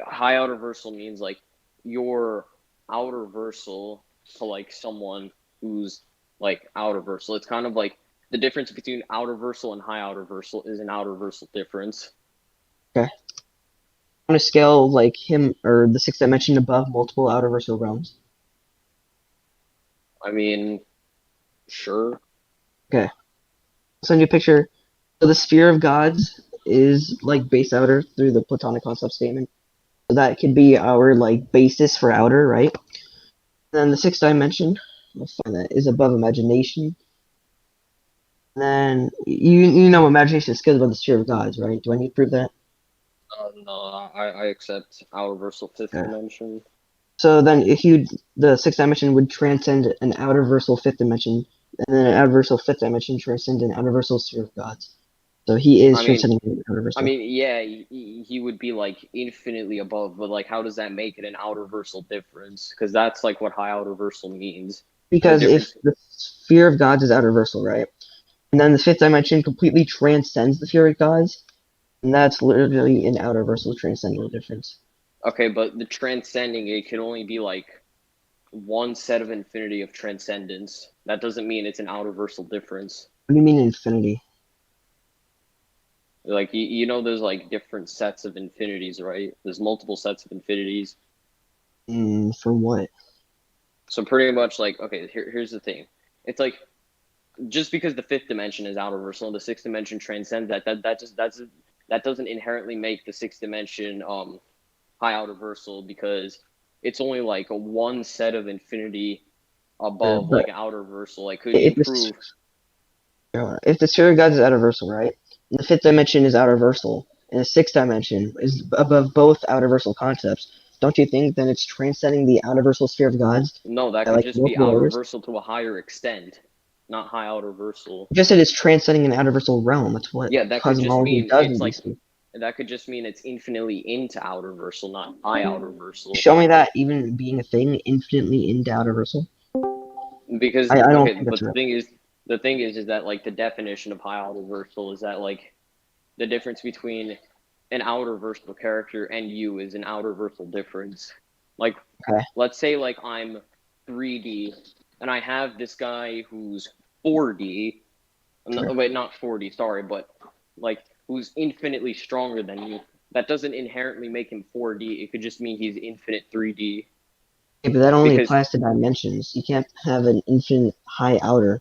Speaker 2: high outer versal means like your outer versal to like someone who's like outer versal. It's kind of like the difference between outer versal and high outer versal is an outer versal difference.
Speaker 1: Okay. On a scale like him or the 6th dimension above multiple outer versal realms.
Speaker 2: I mean, sure.
Speaker 1: Okay. I'll send you a picture. So the sphere of gods is like base outer through the Platonic concept statement. So that could be our like basis for outer, right? Then the 6th dimension, we'll find that, is above imagination. And then you know imagination is scaled above the sphere of gods, right? Do I need to prove that?
Speaker 2: No, I accept outer versal fifth
Speaker 1: Okay.
Speaker 2: dimension.
Speaker 1: So then if the 6th dimension would transcend an outer versal 5th dimension, and then an outer versal 5th dimension transcend an outer versal sphere of gods. So he is transcending an outer versal.
Speaker 2: I mean, yeah, he would be like infinitely above, but like, how does that make it an outer versal difference? Because that's like what high outer versal means.
Speaker 1: Because if the sphere of gods is outer versal, right? And then the 5th dimension completely transcends the sphere of gods, and that's literally an outer versal transcendental difference.
Speaker 2: Okay, but the transcending it can only be like one set of infinity of transcendence. That doesn't mean it's an outer versal difference.
Speaker 1: What do you mean infinity?
Speaker 2: Like you know, there's like different sets of infinities, right? There's multiple sets of infinities.
Speaker 1: For what?
Speaker 2: So pretty much like okay, here's the thing. It's like just because the fifth dimension is outer versal and the sixth dimension transcends that doesn't inherently make the sixth dimension high outer versal because it's only like a one set of infinity above like outer versal. Like could you prove
Speaker 1: if the sphere of gods is outer versal, right? And the 5th dimension is outer versal, and the 6th dimension is above both outer versal concepts, don't you think then it's transcending the outer versal sphere of gods?
Speaker 2: no, that could just be outer versal to a higher extent, not high outer versal.
Speaker 1: You just said it's transcending an outer versal realm. That's what
Speaker 2: yeah, that could just
Speaker 1: cosmology
Speaker 2: mean
Speaker 1: does
Speaker 2: it's
Speaker 1: in
Speaker 2: like
Speaker 1: DC.
Speaker 2: that could just mean it's infinitely into outer versal, not high outer versal.
Speaker 1: Show me that even being a thing, infinitely into outer versal.
Speaker 2: Because
Speaker 1: I don't
Speaker 2: okay,
Speaker 1: think
Speaker 2: but
Speaker 1: that's real.
Speaker 2: the thing is that like the definition of high outer versal is that like the difference between an outer versal character and you is an outer versal difference. Like,
Speaker 1: Okay.
Speaker 2: let's say like I'm 3D and I have this guy who's 4D.
Speaker 1: Sure.
Speaker 2: Wait, not 4D, sorry, but like who's infinitely stronger than you. That doesn't inherently make him 4D. It could just mean he's infinite 3D.
Speaker 1: Yeah, but that only
Speaker 2: Because
Speaker 1: applies to dimensions. You can't have an infinite high outer.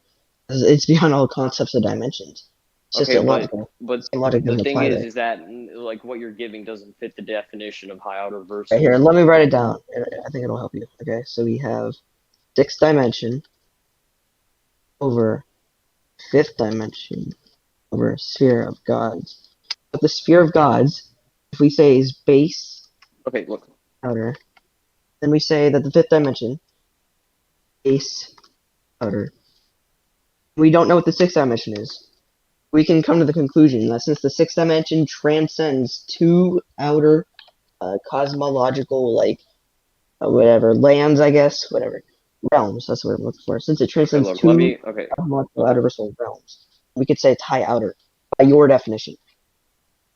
Speaker 1: It's beyond all concepts of dimensions. It's just
Speaker 2: okay,
Speaker 1: illogical.
Speaker 2: but
Speaker 1: The same logic
Speaker 2: the
Speaker 1: doesn't
Speaker 2: thing
Speaker 1: apply there.
Speaker 2: is that like what you're giving doesn't fit the definition of high outer
Speaker 1: Right
Speaker 2: versal.
Speaker 1: here, let me write it down. I think it'll help you. Okay, so we have sixth dimension over fifth dimension over sphere of gods. But the sphere of gods, if we say is base
Speaker 2: Okay, look.
Speaker 1: outer, then we say that the fifth dimension, base outer. We don't know what the sixth dimension is. We can come to the conclusion that since the sixth dimension transcends two outer cosmological, like, whatever, lands, I guess, whatever, realms, that's what I'm looking for. Since it
Speaker 2: Okay,
Speaker 1: transcends
Speaker 2: look. Let
Speaker 1: two
Speaker 2: me. Okay,
Speaker 1: cosmological
Speaker 2: look.
Speaker 1: outer versal realms, we could say it's high outer, by your definition.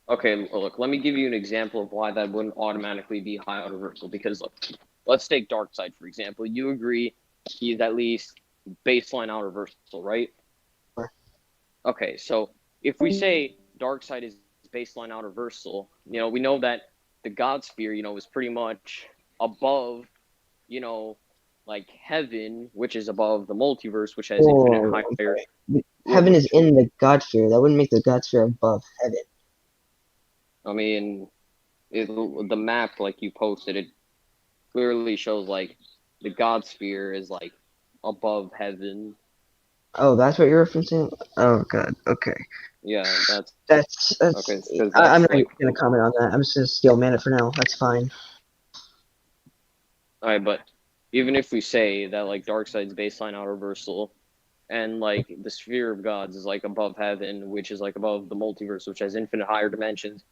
Speaker 2: Okay, look. Let me give you an example of why that wouldn't automatically be high outer versal. Because look, let's take Darkseid for example. You agree he's at least baseline outer versal, right?
Speaker 1: Sure.
Speaker 2: Okay, so if we say Darkseid is baseline outer versal, we know that the God Sphere, is pretty much above, like heaven, which is above the multiverse, which has infinite
Speaker 1: Oh, I'm
Speaker 2: higher.
Speaker 1: sorry. Heaven is in the God sphere. That wouldn't make the God sphere above heaven.
Speaker 2: I mean, the map like you posted, it clearly shows like the God Sphere is like above heaven.
Speaker 1: Oh, that's what you're referencing? Oh, God. Okay.
Speaker 2: Yeah,
Speaker 1: That's
Speaker 2: okay. Because
Speaker 1: I'm
Speaker 2: that's
Speaker 1: not
Speaker 2: like
Speaker 1: even gonna comment on that. I'm just gonna steal man it for now. That's fine.
Speaker 2: all right, but even if we say that like Darkseid's baseline outer versal, and like the sphere of gods is like above heaven, which is like above the multiverse, which has infinite higher dimensions.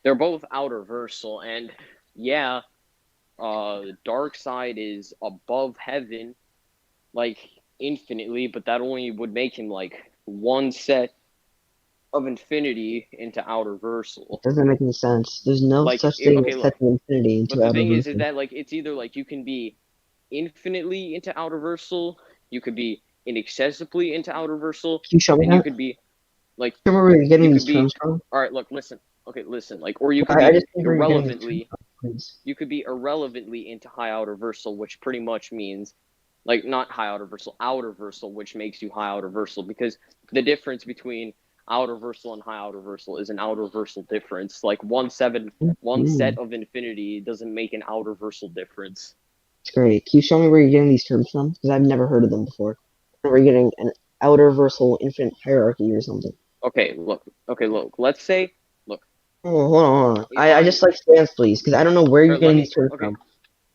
Speaker 2: They're both outer versal, and yeah, Darkseid is above heaven, like infinitely, but that only would make him like one set of infinity into outer versal.
Speaker 1: Doesn't make any sense. There's no
Speaker 2: Like,
Speaker 1: such thing
Speaker 2: okay,
Speaker 1: as
Speaker 2: look,
Speaker 1: setting infinity
Speaker 2: but
Speaker 1: into
Speaker 2: the
Speaker 1: outer
Speaker 2: thing is
Speaker 1: versal.
Speaker 2: that like it's either like you can be infinitely into outer versal, you could be inaccessibly into outer versal,
Speaker 1: Can you show me
Speaker 2: and you
Speaker 1: that?
Speaker 2: could be like
Speaker 1: Show me where you're
Speaker 2: you
Speaker 1: getting
Speaker 2: could
Speaker 1: these
Speaker 2: be
Speaker 1: terms from.
Speaker 2: all right. Look, listen. Okay, listen. Like, or you could
Speaker 1: I
Speaker 2: be
Speaker 1: just think where you're getting these terms
Speaker 2: irrelevantly.
Speaker 1: from, please.
Speaker 2: You could be irrelevantly into high outer versal, which pretty much means like not high outer versal, which makes you high outer versal because the difference between outer versal and high outer versal is an outer versal difference. Like one set of infinity doesn't make an outer versal difference.
Speaker 1: It's great. Can you show me where you're getting these terms from? Because I've never heard of them before. Where you're getting an outer versal infinite hierarchy or something.
Speaker 2: Okay, look. Okay, look. Let's say, look.
Speaker 1: Oh, hold on.
Speaker 2: If
Speaker 1: I
Speaker 2: I'm,
Speaker 1: just like stands, please, because I don't know where you're
Speaker 2: or let
Speaker 1: getting
Speaker 2: me.
Speaker 1: these terms
Speaker 2: Okay,
Speaker 1: from.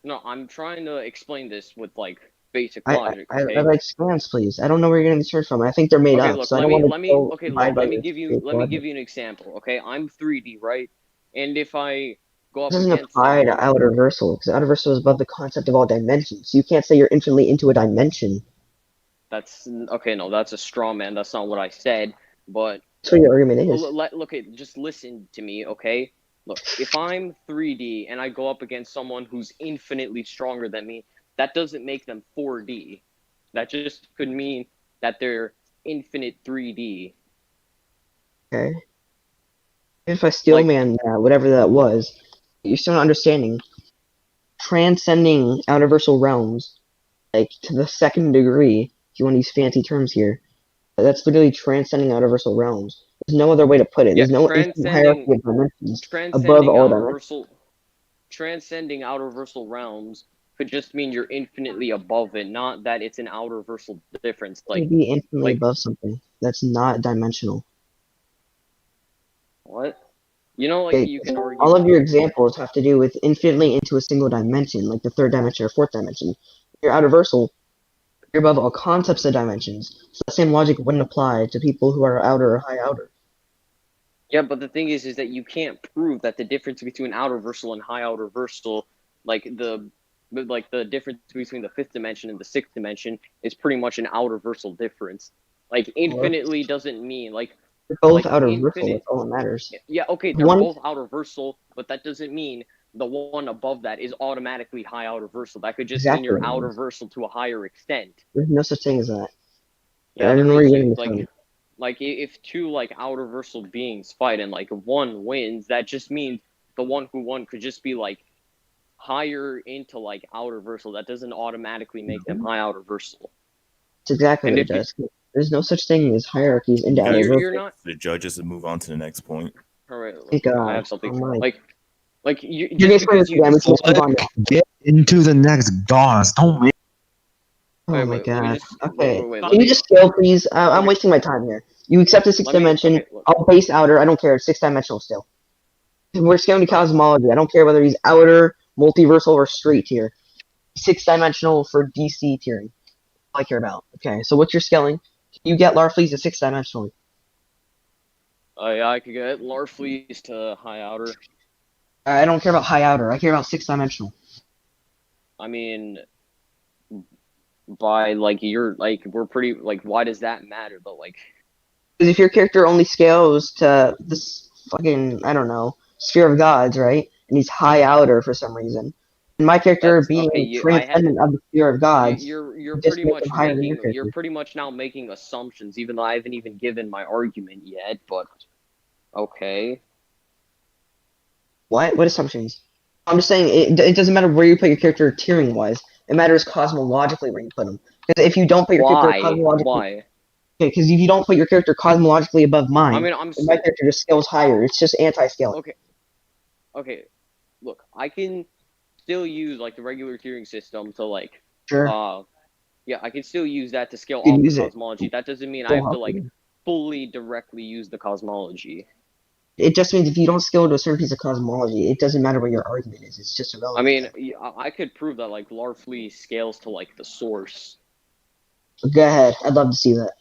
Speaker 2: no, I'm trying to explain this with like basic logic.
Speaker 1: I
Speaker 2: Okay.
Speaker 1: like strands, please. I don't know where you're getting these terms from. I think they're made
Speaker 2: Okay,
Speaker 1: up,
Speaker 2: look,
Speaker 1: so I don't want to go
Speaker 2: okay, look,
Speaker 1: abide by your fake
Speaker 2: let me
Speaker 1: logic.
Speaker 2: give you an example. Okay, I'm 3D, right? And if I go
Speaker 1: It
Speaker 2: up
Speaker 1: doesn't
Speaker 2: against
Speaker 1: apply to
Speaker 2: someone,
Speaker 1: outer versal, because outer versal is above the concept of all dimensions. You can't say you're infinitely into a dimension.
Speaker 2: that's okay. No, that's a straw man. That's not what I said. But
Speaker 1: That's what your argument is.
Speaker 2: look, just listen to me, okay? Look, if I'm 3D and I go up against someone who's infinitely stronger than me, that doesn't make them 4D. That just could mean that they're infinite 3D.
Speaker 1: Okay? If I steal
Speaker 2: Like,
Speaker 1: man whatever that was, you're still not understanding. Transcending outer versal realms, like to the second degree, if you want to use fancy terms here, that's literally transcending outer versal realms. There's no other way to put it.
Speaker 2: yeah,
Speaker 1: There's no infinite hierarchy of dimensions above
Speaker 2: transcending
Speaker 1: all
Speaker 2: outer
Speaker 1: dimensions.
Speaker 2: versal transcending outer versal realms could just mean you're infinitely above it, not that it's an outer versal difference.
Speaker 1: You can be infinitely
Speaker 2: Like
Speaker 1: above something that's not dimensional.
Speaker 2: what? Like
Speaker 1: Okay,
Speaker 2: you can argue
Speaker 1: all of
Speaker 2: that.
Speaker 1: your examples have to do with infinitely into a single dimension, like the third dimension or fourth dimension. If you're outer versal, you're above all concepts of dimensions. So the same logic wouldn't apply to people who are outer or high outer.
Speaker 2: Yeah, but the thing is that you can't prove that the difference between outer versal and high outer versal, the difference between the fifth dimension and the sixth dimension is pretty much an outer versal difference. Like
Speaker 1: Or
Speaker 2: infinitely doesn't mean
Speaker 1: they're both
Speaker 2: like
Speaker 1: out of versal.
Speaker 2: infinite.
Speaker 1: That's all that matters.
Speaker 2: Yeah, okay, they're
Speaker 1: One,
Speaker 2: both outer versal, but that doesn't mean the one above that is automatically high outer versal. That could just mean
Speaker 1: exactly
Speaker 2: you're
Speaker 1: what it
Speaker 2: outer
Speaker 1: is.
Speaker 2: versal to a higher extent.
Speaker 1: There's no such thing as that. I
Speaker 2: Yeah,
Speaker 1: don't
Speaker 2: there
Speaker 1: know where
Speaker 2: is
Speaker 1: you're getting this from.
Speaker 2: like if two like outer versal beings fight and like one wins, that just means the one who won could just be like higher into like outer versal. That doesn't automatically make them high outer versal.
Speaker 1: It's exactly
Speaker 2: And
Speaker 1: what it
Speaker 2: if you
Speaker 1: does. There's no such thing as hierarchies into outer
Speaker 6: Guys,
Speaker 2: you're
Speaker 1: versal.
Speaker 2: not
Speaker 6: the judges and move on to the next point.
Speaker 2: all right,
Speaker 1: Thank
Speaker 2: okay, I
Speaker 1: God.
Speaker 2: have something
Speaker 1: Oh my.
Speaker 2: like you
Speaker 1: You're
Speaker 2: just
Speaker 1: gonna explain
Speaker 2: because
Speaker 1: this again. We can just move on now.
Speaker 7: Get into the next boss. Don't wait.
Speaker 1: Oh my
Speaker 2: let me
Speaker 1: God.
Speaker 2: just
Speaker 1: Okay.
Speaker 2: wait,
Speaker 1: Can you just scale, please? I'm
Speaker 2: Okay.
Speaker 1: wasting my time here. You accept the sixth
Speaker 2: Let me
Speaker 1: dimension.
Speaker 2: look.
Speaker 1: I'll base outer. I don't care. It's sixth dimensional still. We're scaling to
Speaker 2: Alright.
Speaker 1: cosmology. I don't care whether he's outer, multiversal, or straight tier. Sixth dimensional for DC tiering. All I care about. Okay. So what's your scaling? You get Larfleeze to sixth dimensional.
Speaker 2: Yeah, I could get Larfleeze to high outer.
Speaker 1: I don't care about high outer. I care about sixth dimensional.
Speaker 2: I mean, by like you're like we're pretty like why does that matter though? Like
Speaker 1: Because if your character only scales to this fucking, I don't know, sphere of gods, right? And he's high outer for some reason. And my character
Speaker 2: that's
Speaker 1: being
Speaker 2: okay.
Speaker 1: transcendent of the sphere of gods,
Speaker 2: You're
Speaker 1: just
Speaker 2: pretty
Speaker 1: make him
Speaker 2: much
Speaker 1: higher than your
Speaker 2: you're
Speaker 1: character.
Speaker 2: pretty much now making assumptions, even though I haven't even given my argument yet. But okay,
Speaker 1: What? What assumptions? I'm just saying it doesn't matter where you put your character tiering wise. It matters cosmologically where you put him. Because if you don't put your character cosmologically,
Speaker 2: why?
Speaker 1: okay, because if you don't put your character cosmologically above
Speaker 2: I
Speaker 1: mine,
Speaker 2: mean,
Speaker 1: then my character just scales higher. It's just anti-scaling.
Speaker 2: okay. Look, I can still use like the regular tiering system to like
Speaker 1: Sure,
Speaker 2: yeah, I can still use that to scale
Speaker 1: you can
Speaker 2: off the
Speaker 1: use it.
Speaker 2: cosmology. That doesn't mean I
Speaker 1: Still
Speaker 2: have to
Speaker 1: help
Speaker 2: like
Speaker 1: you.
Speaker 2: fully directly use the cosmology.
Speaker 1: It just means if you don't scale to a certain piece of cosmology, it doesn't matter what your argument is. It's just
Speaker 2: I
Speaker 1: irrelevant.
Speaker 2: mean, I could prove that like Larfleeze scales to like the source.
Speaker 1: Go ahead. I'd love to see that.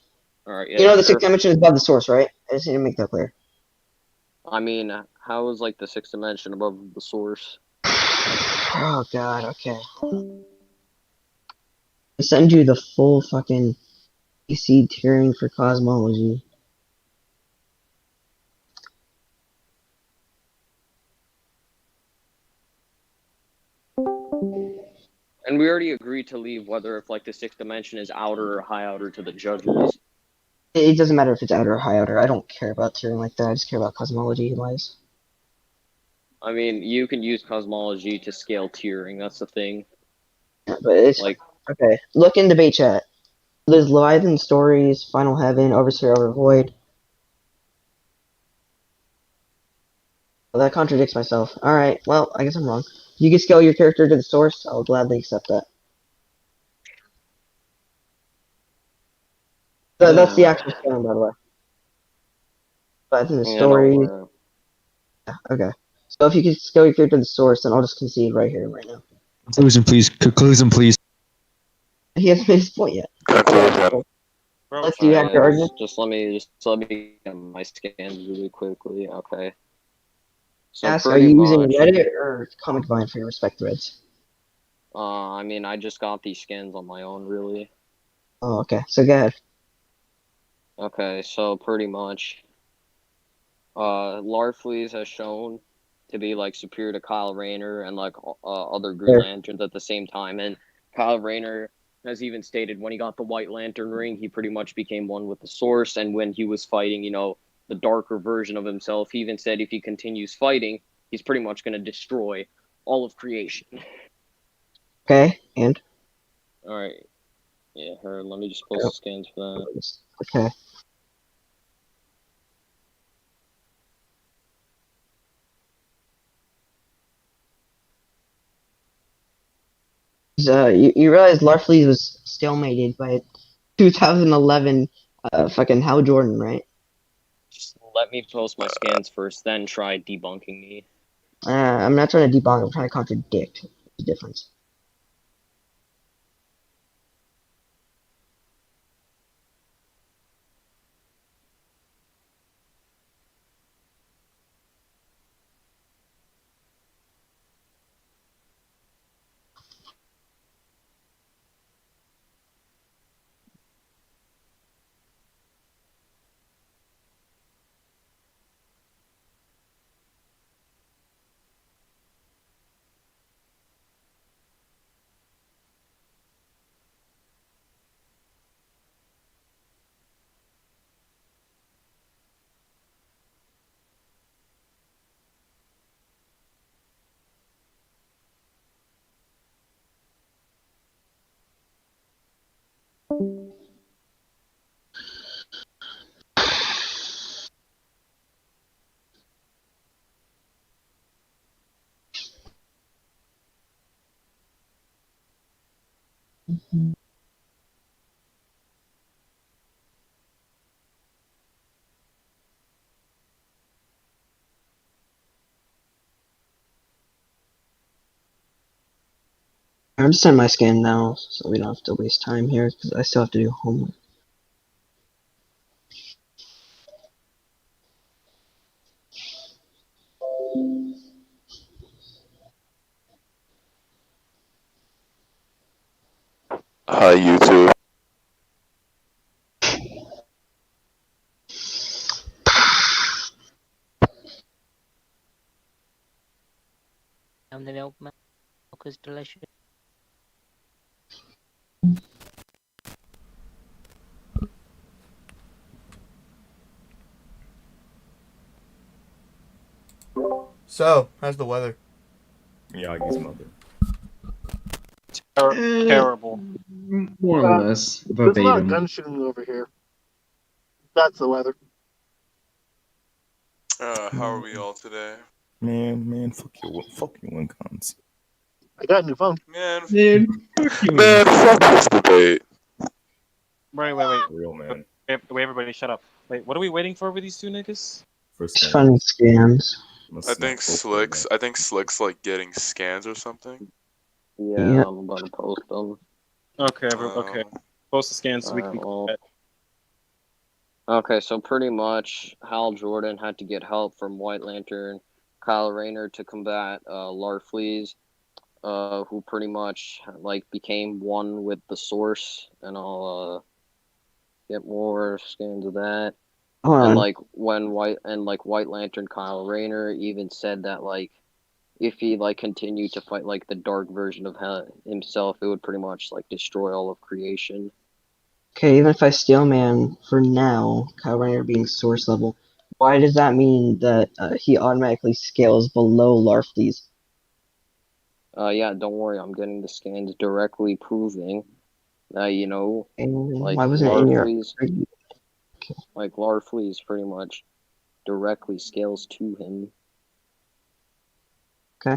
Speaker 2: All right,
Speaker 1: You
Speaker 2: yeah,
Speaker 1: know the
Speaker 2: sure.
Speaker 1: sixth dimension is above the source, right? I just need to make that clear.
Speaker 2: I mean, how is like the sixth dimension above the source?
Speaker 1: Oh God. Okay. I send you the full fucking PC tiering for cosmology.
Speaker 2: And we already agreed to leave whether if like the sixth dimension is outer or high outer to the judges.
Speaker 1: It doesn't matter if it's outer or high outer. I don't care about tiering like that. I just care about cosmology wise.
Speaker 2: I mean, you can use cosmology to scale tiering. That's the thing.
Speaker 1: Yeah, but it's
Speaker 2: Like,
Speaker 1: okay. Look in debate chat. There's Leviathan Stories, Final Heaven, Overseer, Overvoid. Well, that contradicts myself. Alright, well, I guess I'm wrong. You can scale your character to the source, I'll gladly accept that. That's the actual scaling, by the way. Leviathan
Speaker 2: yeah, don't
Speaker 1: Stories.
Speaker 2: worry.
Speaker 1: Yeah, okay. So if you can scale your character to the source, then I'll just concede right here, right now.
Speaker 7: Conclusion, please. Conclusion, please.
Speaker 1: He hasn't made his point yet.
Speaker 4: Conclusion.
Speaker 1: Let's do you have
Speaker 2: Alright,
Speaker 1: your argument?
Speaker 2: just let me get my scans really quickly. Okay. So
Speaker 1: Ask, are
Speaker 2: pretty
Speaker 1: you using
Speaker 2: much,
Speaker 1: Reddit or Comic Vine for your respect threads?
Speaker 2: I mean, I just got these scans on my own, really.
Speaker 1: Oh, okay. So go ahead.
Speaker 2: Okay, so pretty much, Larfleeze has shown to be like superior to Kyle Rayner and like other Green
Speaker 1: Sure.
Speaker 2: Lanterns at the same time, and Kyle Rayner has even stated when he got the White Lantern ring, he pretty much became one with the Source, and when he was fighting, you know, the darker version of himself, he even said if he continues fighting, he's pretty much going to destroy all of creation.
Speaker 1: Okay, and?
Speaker 2: All right, yeah, let me just post the scans for that.
Speaker 1: Okay. You realize Larfleeze was stalemated by 2011 fucking Hal Jordan, right?
Speaker 2: Just let me post my scans first, then try debunking me.
Speaker 1: I'm not trying to debunk, I'm trying to contradict the difference. I'm just in my scan now, so we don't have to waste time here, because I still have to do homework.
Speaker 8: Hi, YouTube.
Speaker 5: The milk is delicious.
Speaker 3: So, how's the weather?
Speaker 6: Miyagi's mother.
Speaker 4: Terrible.
Speaker 9: More or less
Speaker 10: There's a lot of
Speaker 9: verbatim.
Speaker 10: gun shooting over here. That's the weather.
Speaker 8: How are we all today?
Speaker 6: Man, fuck you Wincons.
Speaker 10: I got a new phone.
Speaker 8: Man,
Speaker 9: Fuck you.
Speaker 8: fuck this debate.
Speaker 4: Wait.
Speaker 6: Real man.
Speaker 4: Wait, everybody shut up. Wait, what are we waiting for with these two niggas?
Speaker 6: First
Speaker 1: It's fun scams.
Speaker 8: I think Slick's like getting scans or something.
Speaker 2: Yeah,
Speaker 1: Yeah.
Speaker 2: I'm about to post them.
Speaker 4: Okay, okay. Post the scans so we can be
Speaker 2: Alright, okay, so pretty much Hal Jordan had to get help from White Lantern, Kyle Rayner to combat Larfleeze, who pretty much like became one with the Source, and I'll get more scans of that.
Speaker 1: Hold
Speaker 2: And
Speaker 1: on.
Speaker 2: like when White Lantern Kyle Rayner even said that like if he like continued to fight like the dark version of himself, it would pretty much like destroy all of creation.
Speaker 1: Okay, even if I steal man for now, Kyle Rayner being source level, why does that mean that he automatically scales below Larfleeze?
Speaker 2: Yeah, don't worry, I'm getting the scans directly proving that
Speaker 1: And
Speaker 2: like
Speaker 1: why wasn't it in your?
Speaker 2: Larfleeze pretty much directly scales to him.
Speaker 1: Okay.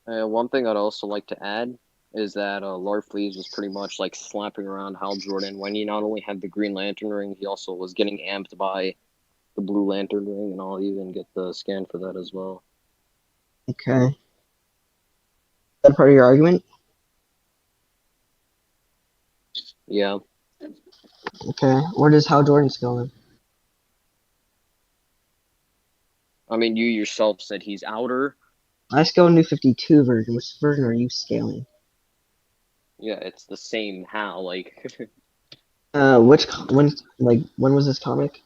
Speaker 2: One thing I'd also like to add is that Larfleeze was pretty much like slapping around Hal Jordan when he not only had the Green Lantern ring, he also was getting amped by the Blue Lantern ring, and I'll even get the scan for that as well.
Speaker 1: Okay. Is that part of your argument?
Speaker 2: Yeah.
Speaker 1: Okay. Where does Hal Jordan scale in?
Speaker 2: I mean, you yourself said he's outer.
Speaker 1: I scale New 52 version. Which version are you scaling?
Speaker 2: Yeah, it's the same Hal. Like,
Speaker 1: When was this comic?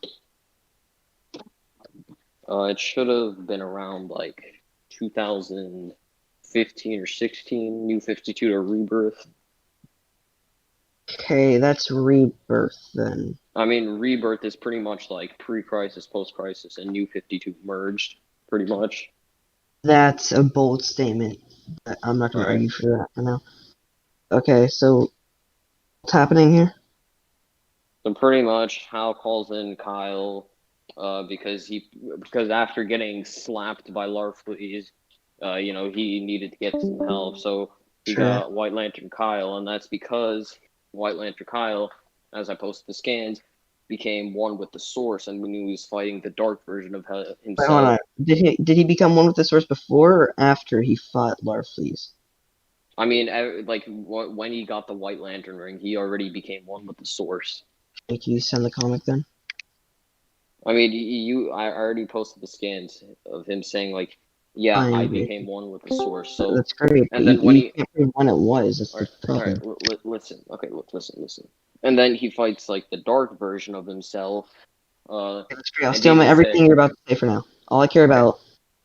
Speaker 2: it should have been around like 2015 or 16. New 52 to Rebirth.
Speaker 1: Okay, that's Rebirth then.
Speaker 2: I mean, Rebirth is pretty much like pre-crisis, post-crisis, and New 52 merged, pretty much.
Speaker 1: That's a bold statement. I'm not going to argue for that for now. Okay, so what's happening here?
Speaker 2: So pretty much, Hal calls in Kyle because after getting slapped by Larfleeze, he needed to get some help. So he got White Lantern Kyle, and that's because White Lantern Kyle as I posted the scans, became one with the source, and when he was fighting the dark version of
Speaker 1: Wait, hold
Speaker 2: himself.
Speaker 1: on. Did he become one with the source before or after he fought Larfleeze?
Speaker 2: I mean, like when he got the White Lantern ring, he already became one with the source.
Speaker 1: Can you send the comic then?
Speaker 2: I mean, I already posted the scans of him saying like, yeah, I became one with the source. So
Speaker 1: that's great.
Speaker 2: and then when he
Speaker 1: can't prove when it was. That's the
Speaker 2: all
Speaker 1: problem.
Speaker 2: right, listen. Okay, look, listen. And then he fights like the dark version of himself.
Speaker 1: That's great. I'll
Speaker 2: and
Speaker 1: steal
Speaker 2: he just
Speaker 1: everything
Speaker 2: said,
Speaker 1: you're about to say for now. All I care about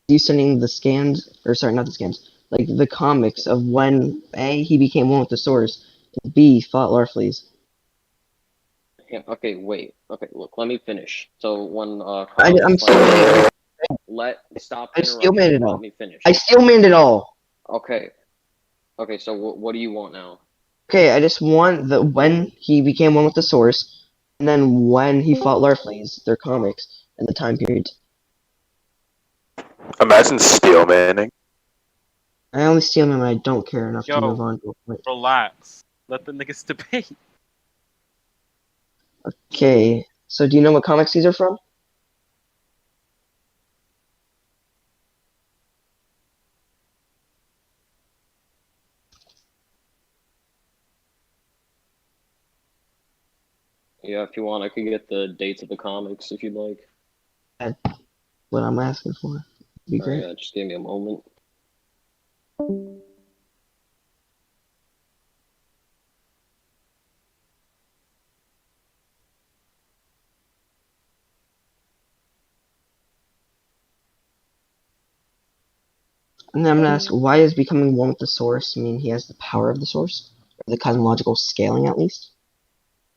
Speaker 1: is you sending the scans, or sorry, not the scans, like the comics of when A, he became one with the source, and B, fought Larfleeze.
Speaker 2: yeah, okay, wait. Okay, look, let me finish. So when Kyle
Speaker 1: I'm
Speaker 2: was
Speaker 1: still
Speaker 2: fighting, stop
Speaker 1: I still made
Speaker 2: interrupting.
Speaker 1: it all.
Speaker 2: Let me finish.
Speaker 1: I still made it all.
Speaker 2: Okay. Okay, so what do you want now?
Speaker 1: Okay, I just want the when he became one with the source, and then when he fought Larfleeze, their comics, and the time periods.
Speaker 8: Imagine Steel Manning.
Speaker 1: I only steal them when I don't care enough to move
Speaker 4: Yo,
Speaker 1: on to a point.
Speaker 4: relax. Let the niggas debate.
Speaker 1: Okay, so do you know what comics these are from?
Speaker 2: Yeah, if you want, I could get the dates of the comics if you'd like.
Speaker 1: That's what I'm asking for. It'd be great.
Speaker 2: Alright, just give me a moment.
Speaker 1: And then I'm gonna ask, why is becoming one with the source mean he has the power of the source? Or the cosmological scaling, at least?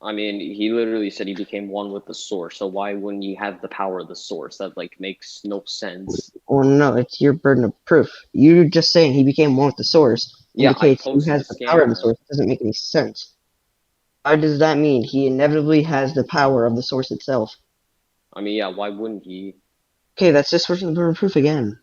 Speaker 2: I mean, he literally said he became one with the source, so why wouldn't you have the power of the source? That, like, makes no sense.
Speaker 1: Well, no, it's your burden of proof. You just saying he became one with the source
Speaker 2: Yeah, I
Speaker 1: indicates who
Speaker 2: posted
Speaker 1: has
Speaker 2: the
Speaker 1: the
Speaker 2: scan
Speaker 1: power of
Speaker 2: on
Speaker 1: the
Speaker 2: it.
Speaker 1: source. It doesn't make any sense. How does that mean he inevitably has the power of the source itself?
Speaker 2: I mean, yeah, why wouldn't he?
Speaker 1: Okay, that's just switching the burden of proof again.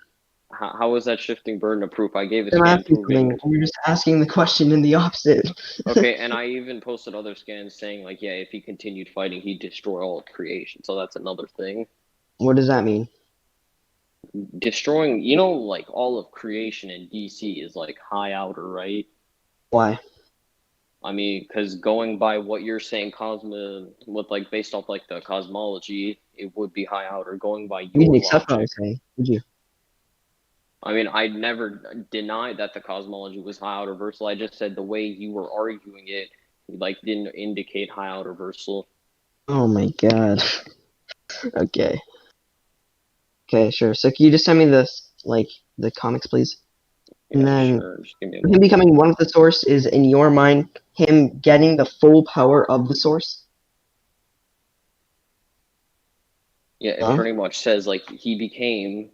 Speaker 2: How is that shifting burden of proof? I gave a
Speaker 1: I'm
Speaker 2: scan
Speaker 1: asking
Speaker 2: proving.
Speaker 1: something, and you're just asking the question in the opposite.
Speaker 2: Okay, and I even posted other scans saying, like, yeah, if he continued fighting, he'd destroy all of creation, so that's another thing.
Speaker 1: What does that mean?
Speaker 2: Destroying, like, all of creation in DC is, like, high outer, right?
Speaker 1: Why?
Speaker 2: I mean, because going by what you're saying, based off like the cosmology, it would be high outer. Going by
Speaker 1: You didn't
Speaker 2: your
Speaker 1: accept what I
Speaker 2: logic,
Speaker 1: was saying, did you?
Speaker 2: I mean, I never denied that the cosmology was high outer versal. I just said the way you were arguing it, like, didn't indicate high outer versal.
Speaker 1: Oh my god. Okay. Okay, sure. So can you just send me the comics, please?
Speaker 2: Yeah,
Speaker 1: And then
Speaker 2: sure. Just give me a
Speaker 1: him
Speaker 2: moment.
Speaker 1: becoming one with the source is, in your mind, him getting the full power of the source?
Speaker 2: Yeah, it
Speaker 1: Huh?
Speaker 2: pretty much says like he became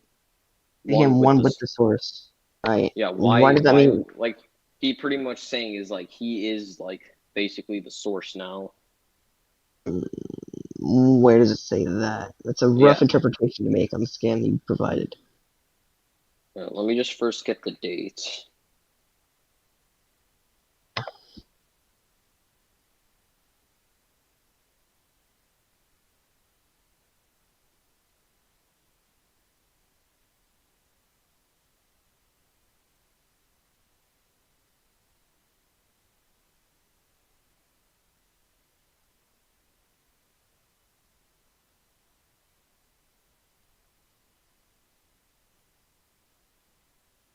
Speaker 1: Him
Speaker 2: one with
Speaker 1: one
Speaker 2: the.
Speaker 1: with the source. Right.
Speaker 2: Yeah,
Speaker 1: Why does that
Speaker 2: why,
Speaker 1: mean?
Speaker 2: like he pretty much saying is like he is like basically the source now.
Speaker 1: Where does it say that? That's a rough
Speaker 2: Yeah.
Speaker 1: interpretation to make on the scan you provided.
Speaker 2: Let me just first get the dates.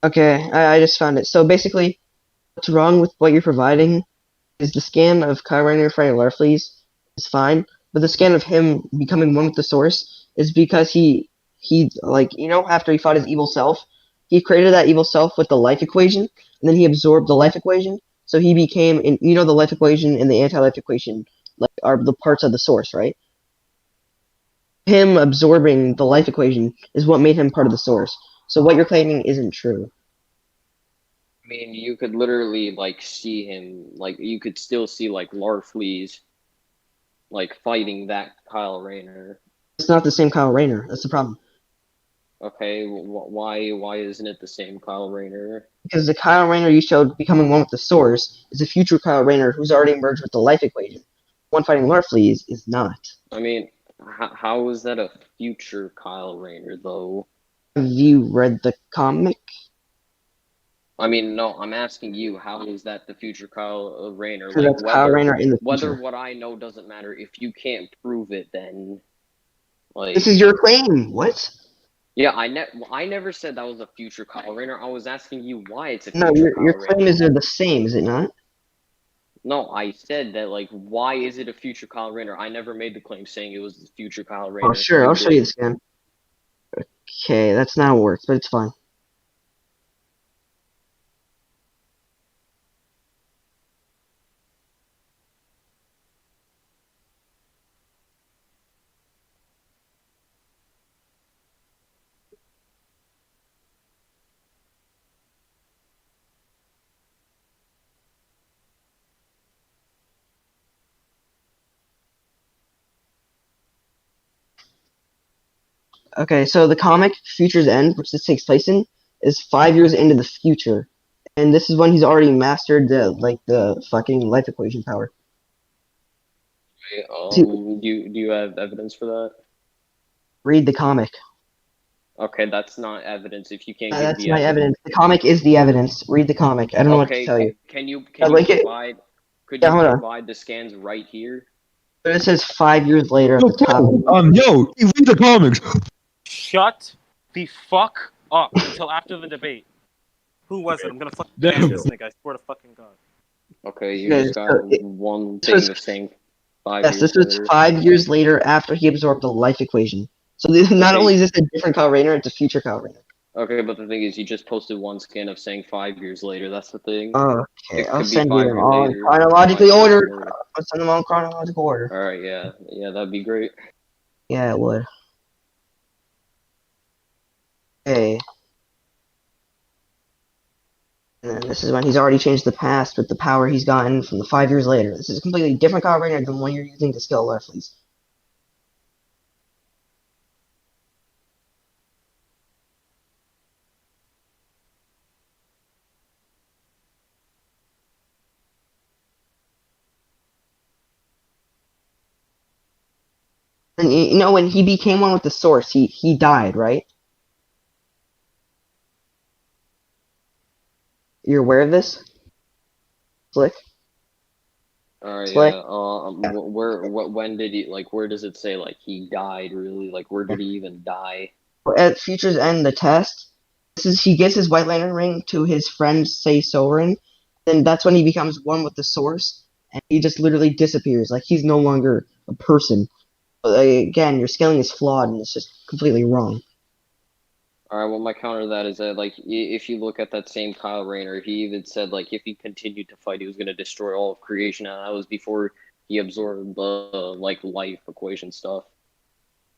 Speaker 1: Okay, I just found it. So basically, what's wrong with what you're providing is the scan of Kyle Rayner fighting Larfleeze is fine, but the scan of him becoming one with the source is because he like after he fought his evil self, he created that evil self with the life equation, and then he absorbed the life equation, so he became the life equation and the anti-life equation like are the parts of the source, right? Him absorbing the life equation is what made him part of the source. So what you're claiming isn't true.
Speaker 2: I mean, you could literally like see him, like you could still see like Larfleeze, like fighting that Kyle Rayner.
Speaker 1: It's not the same Kyle Rayner. That's the problem.
Speaker 2: Okay, why isn't it the same Kyle Rayner?
Speaker 1: Because the Kyle Rayner you showed becoming one with the source is a future Kyle Rayner who's already merged with the life equation. one fighting Larfleeze is not.
Speaker 2: I mean, how is that a future Kyle Rayner though?
Speaker 1: Have you read the comic?
Speaker 2: I mean, no, I'm asking you, how is that the future Kyle Rayner?
Speaker 1: Because
Speaker 2: Like,
Speaker 1: that's Kyle Rayner in the
Speaker 2: whether
Speaker 1: future.
Speaker 2: what I know doesn't matter. If you can't prove it, then like
Speaker 1: This is your claim. What?
Speaker 2: yeah, I never said that was a future Kyle Rayner. I was asking you why it's a
Speaker 1: No,
Speaker 2: future
Speaker 1: your
Speaker 2: Kyle
Speaker 1: claim
Speaker 2: Rayner.
Speaker 1: is they're the same, is it not?
Speaker 2: No, I said that like, why is it a future Kyle Rayner? I never made the claim saying it was the future Kyle Rayner.
Speaker 1: Oh, sure. I'll show you
Speaker 2: did.
Speaker 1: the scan. Okay, that's not how it works, but it's fine. Okay, so the comic Future's End, which this takes place in, is 5 years into the future, and this is when he's already mastered the fucking life equation power.
Speaker 2: Do you have evidence for that?
Speaker 1: Read the comic.
Speaker 2: Okay, that's not evidence. If you can't give
Speaker 1: That's
Speaker 2: the
Speaker 1: my evidence. The comic is the evidence. Read the comic. I don't know what to tell you.
Speaker 2: Can you
Speaker 1: link it.
Speaker 2: provide? Could
Speaker 1: Yeah,
Speaker 2: you
Speaker 1: hold on.
Speaker 2: provide the scans right here?
Speaker 1: But it says 5 years later at the top.
Speaker 7: Yo, you read the comics.
Speaker 4: Shut the fuck up until after the debate. Who was it? I'm gonna fucking ban this nigga. I swear to fucking god.
Speaker 2: Okay, you
Speaker 1: Yeah,
Speaker 2: just got one
Speaker 1: so
Speaker 2: thing of saying 5
Speaker 1: Yes,
Speaker 2: years
Speaker 1: this was
Speaker 2: later.
Speaker 1: 5 years later after he absorbed the life equation. So this, not only is this a different Kyle Rayner, it's a future Kyle Rayner.
Speaker 2: Okay, but the thing is, you just posted one scan of saying 5 years later. That's the thing.
Speaker 1: Okay,
Speaker 2: It
Speaker 1: I'll
Speaker 2: could be
Speaker 1: send you
Speaker 2: 5
Speaker 1: them
Speaker 2: years
Speaker 1: all in
Speaker 2: later,
Speaker 1: chronologically
Speaker 2: 5 years
Speaker 1: ordered.
Speaker 2: later.
Speaker 1: I'll send them all in chronological order.
Speaker 2: All right, yeah, that'd be great.
Speaker 1: Yeah, it would. Okay. And then this is when he's already changed the past with the power he's gotten from the 5 years later. This is a completely different Kyle Rayner than one you're using to scale Larfleeze. And you know, when he became one with the source, he died, right? You're aware of this? Slick?
Speaker 2: All right,
Speaker 1: Slick?
Speaker 2: yeah. When did he like? Where does it say like he died? Really? Like, where did he even die?
Speaker 1: At Future's End, the test, he gives his White Lantern ring to his friend, say Soren, then that's when he becomes one with the source, and he just literally disappears. Like, he's no longer a person. But, again, your scaling is flawed, and it's just completely wrong.
Speaker 2: All right. Well, my counter to that is that like if you look at that same Kyle Rayner, he even said like if he continued to fight, he was going to destroy all of creation, and that was before he absorbed the like life equation stuff.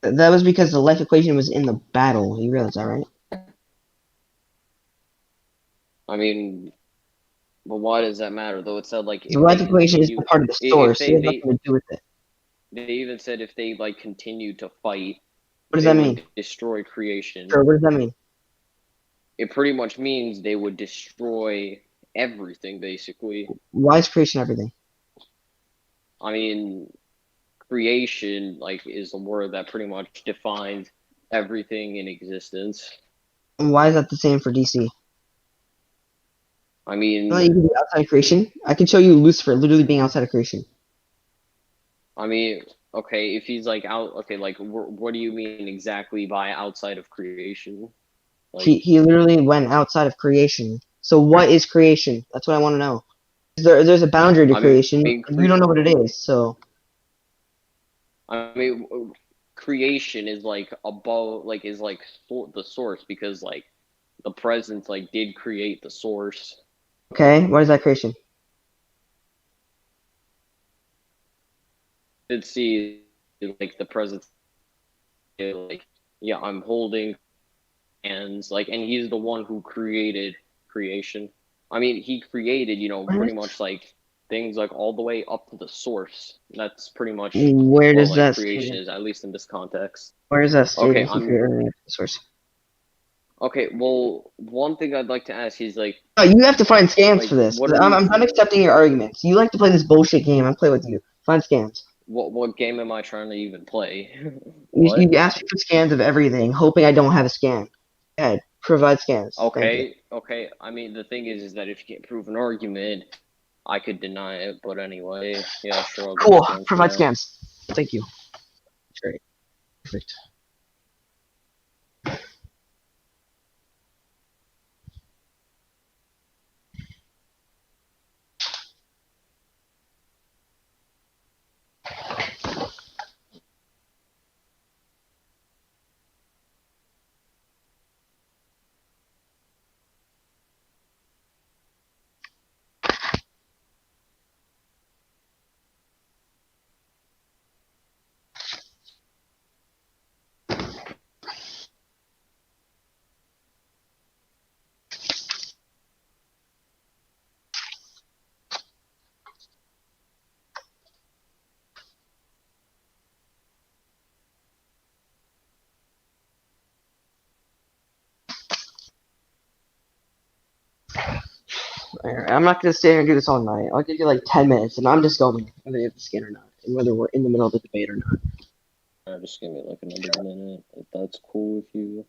Speaker 1: That was because the life equation was in the battle. You realize that, right?
Speaker 2: I mean, but why does that matter though? It said like
Speaker 1: The life equation is part of the source. It has nothing to do with it.
Speaker 2: They even said if they like continued to fight,
Speaker 1: What does that mean?
Speaker 2: Destroy creation.
Speaker 1: Sure, what does that mean?
Speaker 2: It pretty much means they would destroy everything, basically.
Speaker 1: Why is creation everything?
Speaker 2: I mean, creation like is a word that pretty much defines everything in existence.
Speaker 1: And why is that the same for DC?
Speaker 2: I mean,
Speaker 1: You can be outside of creation. I can show you Lucifer literally being outside of creation.
Speaker 2: I mean, okay, if he's like out, okay, like what do you mean exactly by outside of creation? Like,
Speaker 1: he literally went outside of creation. So what is creation? That's what I want to know. There's a boundary to creation. You don't know what it is, so.
Speaker 2: I mean, creation is like above, like is like the source because like the presence like did create the source.
Speaker 1: Okay, what is that creation?
Speaker 2: Did see like the presence, like yeah, I'm holding hands, like, and he's the one who created creation. I mean, he created, you know, pretty much like things like all the way up to the source. That's pretty much
Speaker 1: where does
Speaker 2: what,
Speaker 1: that
Speaker 2: creation is, at least in this context.
Speaker 1: Where is that stated?
Speaker 2: Okay,
Speaker 1: source.
Speaker 2: Okay, well, one thing I'd like to ask is like,
Speaker 1: no, you have to find scans
Speaker 2: like,
Speaker 1: for this. I'm done accepting your arguments. You like to play this bullshit game. I'm playing with you. Find scans.
Speaker 2: What game am I trying to even play?
Speaker 1: You asked me for scans of everything, hoping I don't have a scan. Go ahead, provide scans. Thank you.
Speaker 2: Okay. I mean, the thing is that if you can't prove an argument, I could deny it. But anyway, yeah, sure, I'll give you
Speaker 1: Cool,
Speaker 2: scans for
Speaker 1: provide
Speaker 2: that.
Speaker 1: scans. Thank you. Great. Perfect. I'm not gonna stay here and do this all night. I'll give you like 10 minutes, and I'm just going whether you have the scan or not, and whether we're in the middle of the debate or not.
Speaker 2: Alright, just give me like another minute, if that's cool with you.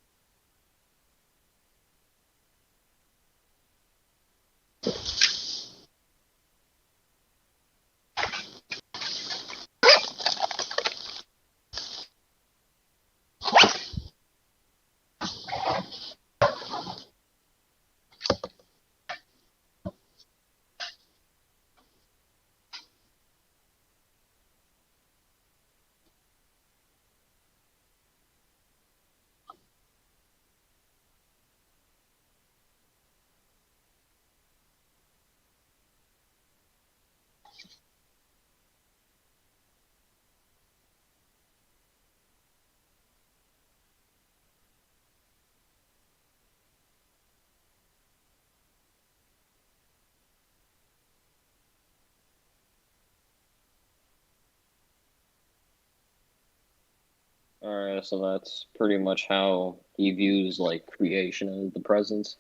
Speaker 2: Alright, so that's pretty much how he views like creation as the presence.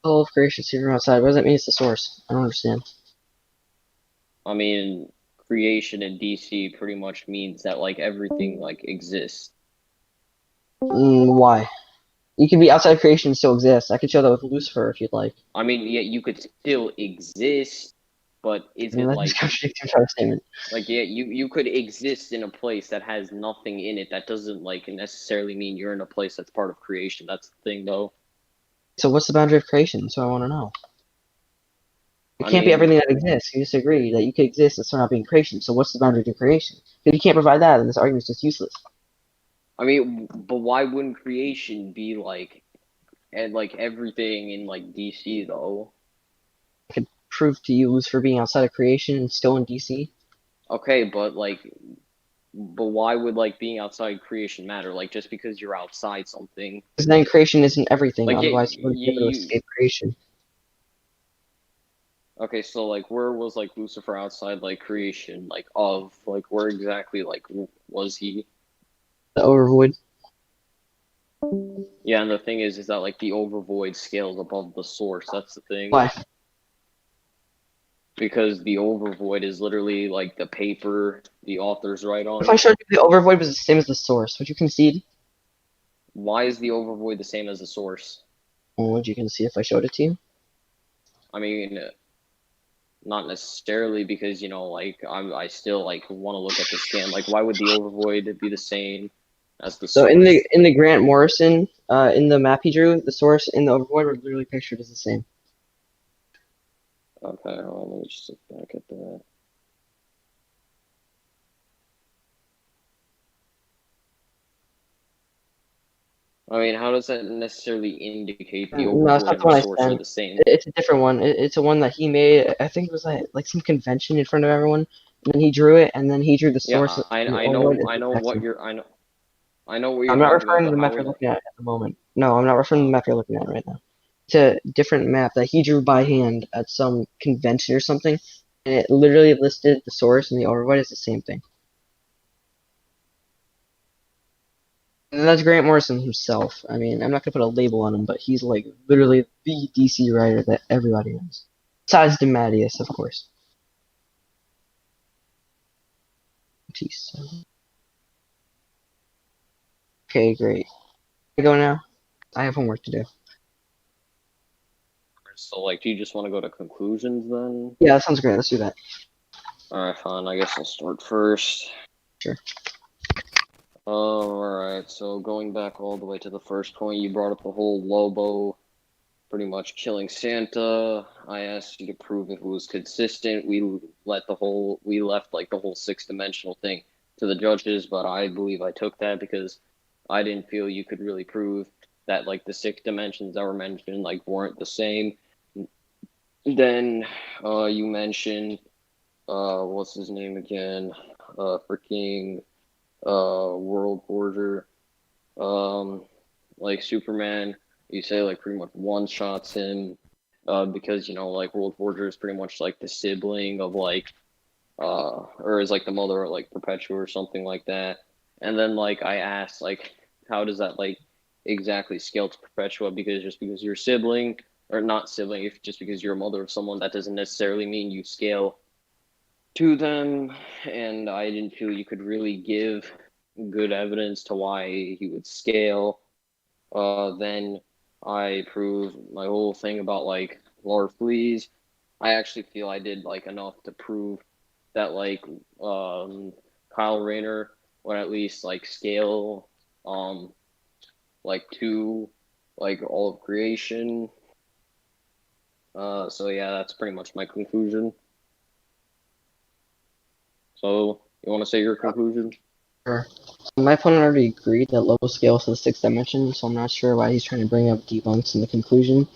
Speaker 1: All of creation seen from outside. What does that mean? It's the source. I don't understand.
Speaker 2: I mean, creation in DC pretty much means that like everything like exists.
Speaker 1: Why? You can be outside of creation and still exist. I could show that with Lucifer if you'd like.
Speaker 2: I mean, yeah, you could still exist, but is it
Speaker 1: That's
Speaker 2: like
Speaker 1: contradicting your statement.
Speaker 2: like yeah, you could exist in a place that has nothing in it. That doesn't like necessarily mean you're in a place that's part of creation. That's the thing, though.
Speaker 1: So what's the boundary of creation? So I want to know. It
Speaker 2: I
Speaker 1: can't be
Speaker 2: mean,
Speaker 1: everything that exists. You disagree that you could exist and still not being creation. So what's the boundary to creation? If you can't provide that, then this argument's just useless.
Speaker 2: I mean, but why wouldn't creation be like, and like everything in like DC though?
Speaker 1: I could prove to you Lucifer being outside of creation and still in DC.
Speaker 2: Okay, but why would like being outside creation matter? Like just because you're outside something,
Speaker 1: Because then creation isn't everything.
Speaker 2: like
Speaker 1: Otherwise, you wouldn't be able to
Speaker 2: you
Speaker 1: escape creation.
Speaker 2: okay, so like where was like Lucifer outside like creation, like of like where exactly like was he?
Speaker 1: The Overvoid.
Speaker 2: Yeah, and the thing is that like the overvoid scales above the source. That's the thing.
Speaker 1: Why?
Speaker 2: Because the overvoid is literally like the paper the authors write on.
Speaker 1: If I showed you the Overvoid was the same as the source, would you concede?
Speaker 2: Why is the overvoid the same as the source?
Speaker 1: Well, would you concede if I showed it to you?
Speaker 2: I mean, not necessarily, because you know, like I still like want to look at the scan. Like, why would the overvoid be the same as the
Speaker 1: So
Speaker 2: source?
Speaker 1: in the Grant Morrison in the map he drew, the source and the Overvoid were literally pictured as the same.
Speaker 2: Okay, hold on, let me just look back at that. I mean, how does that necessarily indicate the
Speaker 1: No, that's
Speaker 2: overvoid
Speaker 1: not
Speaker 2: and
Speaker 1: the one
Speaker 2: the
Speaker 1: I
Speaker 2: source are
Speaker 1: sent.
Speaker 2: the same?
Speaker 1: It's a different one. It's a one that he made. I think it was like some convention in front of everyone. And then he drew it, and then he drew the
Speaker 2: Yeah,
Speaker 1: source. And the Overvoid is the exact same.
Speaker 2: I know what you're
Speaker 1: I'm not
Speaker 2: talking about,
Speaker 1: referring to
Speaker 2: but
Speaker 1: the map
Speaker 2: how
Speaker 1: you're
Speaker 2: would
Speaker 1: looking at the moment. No, I'm not referring to the map you're looking at right now. It's a different map that he drew by hand at some convention or something, and it literally listed the source and the Overvoid as the same thing. And that's Grant Morrison himself. I mean, I'm not gonna put a label on him, but he's like literally the DC writer that everybody knows. Besides DeMatteis, of course. Okay, great. I go now. I have homework to do.
Speaker 2: So, like, do you just want to go to conclusions then?
Speaker 1: Yeah, that sounds great. Let's do that.
Speaker 2: Alright, fine. I guess I'll start first.
Speaker 1: Sure.
Speaker 2: Alright, so going back all the way to the first point, you brought up the whole Lobo pretty much killing Santa. I asked you to prove if it was consistent. We left like the whole 6-dimensional thing to the judges, but I believe I took that because I didn't feel you could really prove that like the 6 dimensions that were mentioned like weren't the same. Then you mentioned what's his name again? Freaking World Order. Like Superman, you say like pretty much one-shots him because like World Order is pretty much like the sibling of like or is like the mother of like Perpetua or something like that. And then like I asked like how does that like exactly scale to Perpetua, because just because you're a sibling or not sibling, if just because you're a mother of someone, that doesn't necessarily mean you scale to them. And I didn't feel you could really give good evidence to why he would scale. Then I proved my whole thing about like Larfleeze. I actually feel I did like enough to prove that like Kyle Rayner would at least like scale like to like all of creation. So yeah, that's pretty much my conclusion. So you want to say your conclusion?
Speaker 1: Sure. My opponent already agreed that Lobo scales to the 6th dimension, so I'm not sure why he's trying to bring up debunks in the conclusion.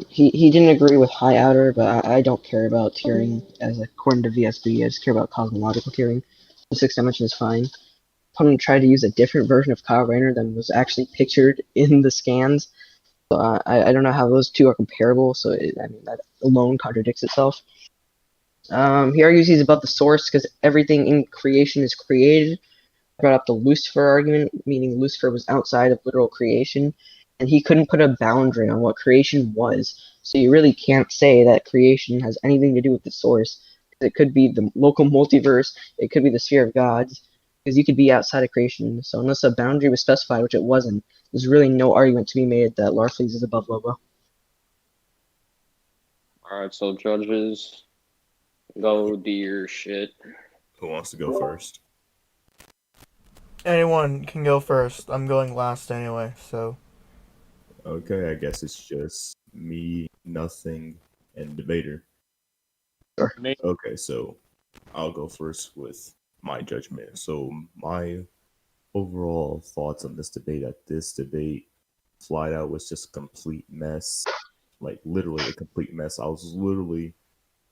Speaker 1: He didn't agree with high outer, but I don't care about tiering as according to VSB. I just care about cosmological tiering. The 6th dimension is fine. Opponent tried to use a different version of Kyle Rayner than was actually pictured in the scans. So I don't know how those two are comparable. So I mean that alone contradicts itself. He argues he's above the source because everything in creation is created. Brought up the Lucifer argument, meaning Lucifer was outside of literal creation, and he couldn't put a boundary on what creation was. So you really can't say that creation has anything to do with the source. It could be the local multiverse, it could be the sphere of gods, because you could be outside of creation. So unless a boundary was specified, which it wasn't, there's really no argument to be made that Larfleeze is above Lobo.
Speaker 2: Alright, so judges, go do your shit.
Speaker 6: Who wants to go first?
Speaker 3: Anyone can go first. I'm going last anyway, so.
Speaker 6: Okay, I guess it's just me, nothing, and debater.
Speaker 1: Sure.
Speaker 6: Okay, so I'll go first with my judgment. So my overall thoughts on this debate, flat out was just a complete mess. Like literally a complete mess. I was literally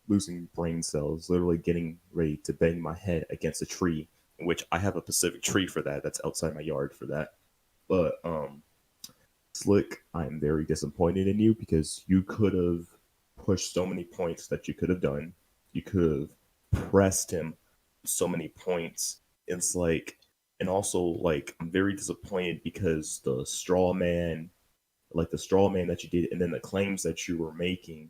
Speaker 6: losing brain cells, literally getting ready to bang my head against a tree, in which I have a specific tree for that. That's outside my yard for that. But Slick, I'm very disappointed in you because you could have pushed so many points that you could have done. You could have pressed him so many points. It's like, and also like I'm very disappointed because the straw man that you did, and then the claims that you were making,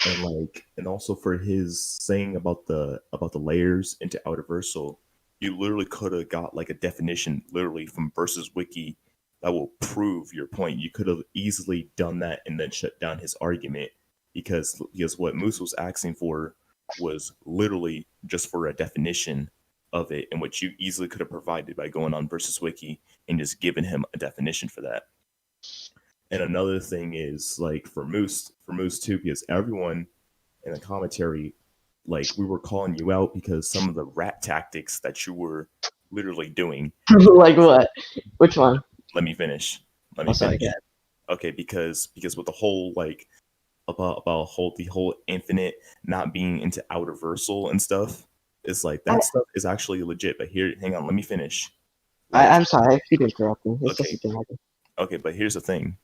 Speaker 6: and also for his saying about the layers into outerversal, you literally could have got like a definition literally from Versus Wiki that will prove your point. You could have easily done that and then shut down his argument because what Moose was asking for was literally just for a definition of it, in which you easily could have provided by going on Versus Wiki and just giving him a definition for that. And another thing is like for Moose too, because everyone in the commentary, like we were calling you out because some of the rat tactics that you were literally doing.
Speaker 1: Like what? Which one?
Speaker 6: Let me finish.
Speaker 1: Sorry, yeah.
Speaker 6: Okay, because with the whole like about the whole infinite not being into outerversal and stuff, it's like that stuff is actually legit. But here, hang on, let me finish. Like,
Speaker 1: I'm sorry, I keep interrupting. It's
Speaker 6: okay.
Speaker 1: just a thing.
Speaker 6: Okay, but here's the thing.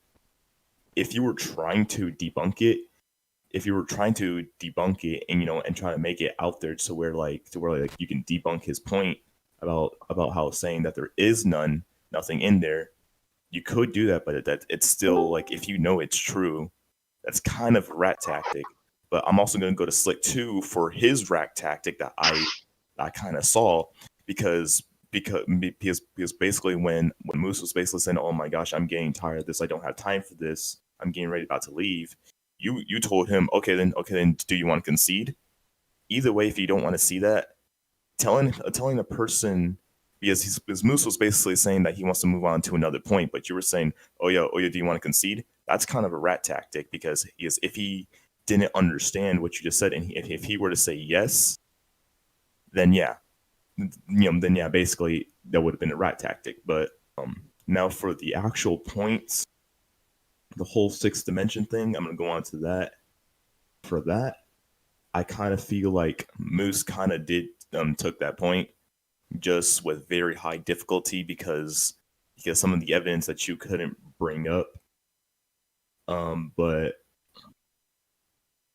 Speaker 6: If you were trying to debunk it, and try to make it out there to where you can debunk his point about how saying that there is nothing in there, you could do that, but that it's still like, if you know it's true, that's kind of a rat tactic. But I'm also going to go to Slick 2 for his rat tactic that I kind of saw because basically when Moose was basically saying, "Oh my gosh, I'm getting tired of this. I don't have time for this. I'm getting ready about to leave." You told him, okay then, do you want to concede? Either way, if you don't want to see that, telling a person, because Moose was basically saying that he wants to move on to another point, but you were saying, oh yeah, do you want to concede? That's kind of a rat tactic, because if he didn't understand what you just said, and if he were to say yes, then yeah, basically that would have been a rat tactic. But now for the actual points, the whole sixth dimension thing, I'm gonna go on to that. For that, I kind of feel like Moose kind of did took that point just with very high difficulty, because some of the evidence that you couldn't bring up. But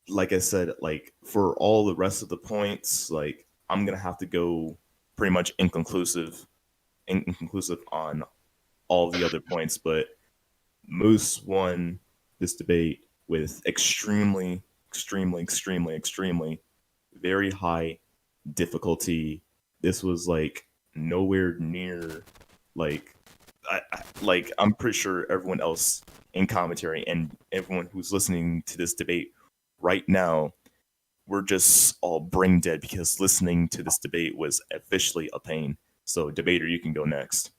Speaker 6: like I said, like for all the rest of the points, like I'm gonna have to go pretty much inconclusive on all the other points. But Moose won this debate with extremely very high difficulty. This was like nowhere near like I'm pretty sure everyone else in commentary and everyone who's listening to this debate right now, we're just all brain dead because listening to this debate was officially a pain. So, debater, you can go next.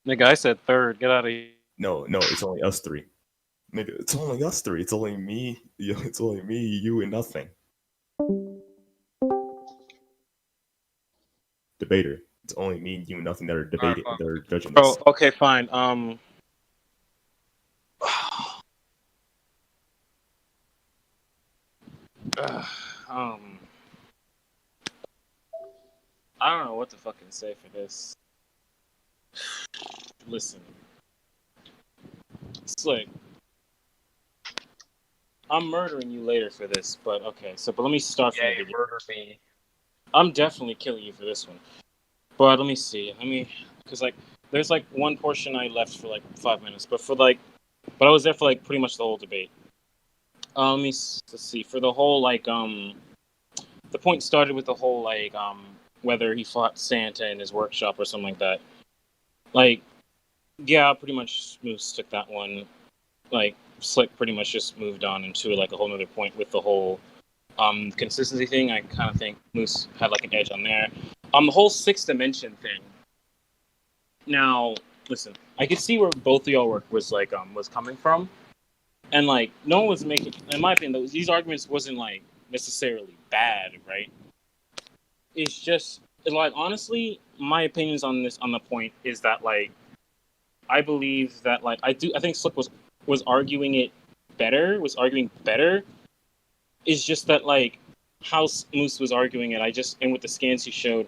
Speaker 4: Nigga, I said third. Get out of here.
Speaker 6: No, it's only us three. Nigga, it's only us three. It's only me. It's only me, you, and nothing. Debater. It's only me, you, and nothing that are debating.
Speaker 4: Alright,
Speaker 6: that are judging
Speaker 4: Bro,
Speaker 6: this.
Speaker 4: okay, fine. I don't know what to fucking say for this. Listen, Slick, I'm murdering you later for this, but okay. But let me start from the beginning.
Speaker 2: Murder me.
Speaker 4: I'm definitely killing you for this one. But let me see. Because like, there's like one portion I left for like 5 minutes, but I was there for like pretty much the whole debate. Let's see. For the whole like the point started with the whole like whether he fought Santa in his workshop or something like that. Like, yeah, pretty much Moose took that one. Like, Slick pretty much just moved on into like a whole other point with the whole consistency thing. I kind of think Moose had like an edge on there. The whole sixth dimension thing. Now, listen, I could see where both of y'all was coming from, and like no one was making, in my opinion, these arguments wasn't like necessarily bad, right? It's just like, honestly, my opinions on the point is that like I believe that like I think Slick was arguing better. It's just that like how Moose was arguing it, and with the scans he showed,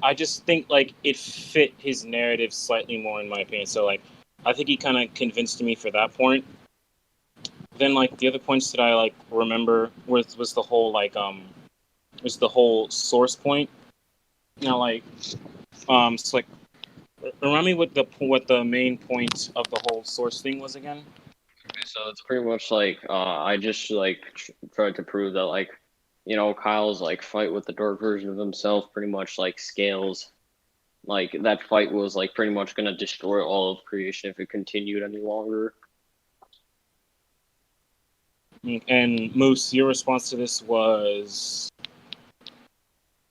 Speaker 4: I just think like it fit his narrative slightly more, in my opinion. So like I think he kind of convinced me for that point. Then like the other points that I like remember was the whole like was the whole source point. Now like it's like, remind me what the main point of the whole source thing was again.
Speaker 2: So it's pretty much like I just like tried to prove that like, you know, Kyle's like fight with the dark version of himself pretty much like scales. Like that fight was like pretty much gonna destroy all of creation if it continued any longer.
Speaker 4: And Moose, your response to this was?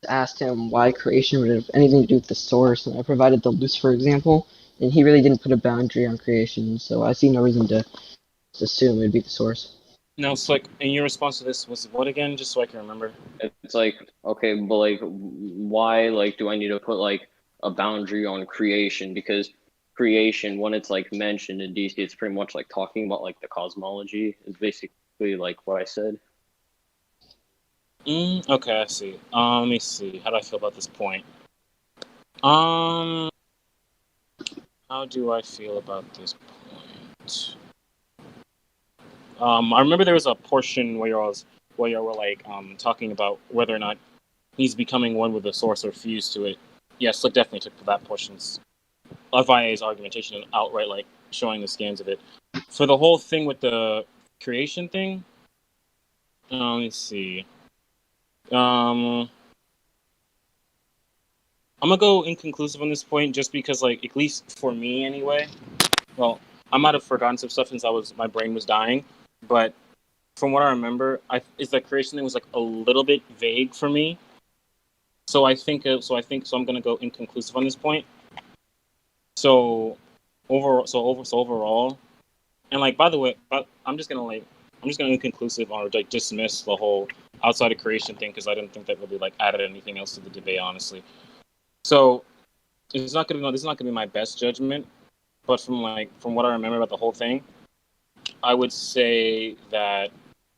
Speaker 1: Asked him why creation would have anything to do with the source, and I provided the Lucifer example, and he really didn't put a boundary on creation, so I see no reason to assume it'd be the source.
Speaker 4: No, it's like, and your response to this was what again? Just so I can remember.
Speaker 2: It's like, okay, but like, why like do I need to put like a boundary on creation? Because creation, when it's like mentioned in DC, it's pretty much like talking about like the cosmology. Is basically like what I said.
Speaker 4: Okay, I see. Let me see. How do I feel about this point? How do I feel about this point? I remember there was a portion where y'all were like talking about whether or not he's becoming one with the source or fused to it. Yes, Slick definitely took that portion's of IA's argumentation and outright like showing the scans of it. For the whole thing with the creation thing, let me see. I'm gonna go inconclusive on this point, just because, like, at least for me anyway. Well, I might have forgotten some stuff since my brain was dying, but from what I remember, is that creation thing was like a little bit vague for me. So I think I'm gonna go inconclusive on this point. So overall, and like, by the way, but I'm just gonna inconclusive or like dismiss the whole outside of creation thing, because I didn't think that really like added anything else to the debate, honestly. So this is not gonna be my best judgment, but from what I remember about the whole thing, I would say that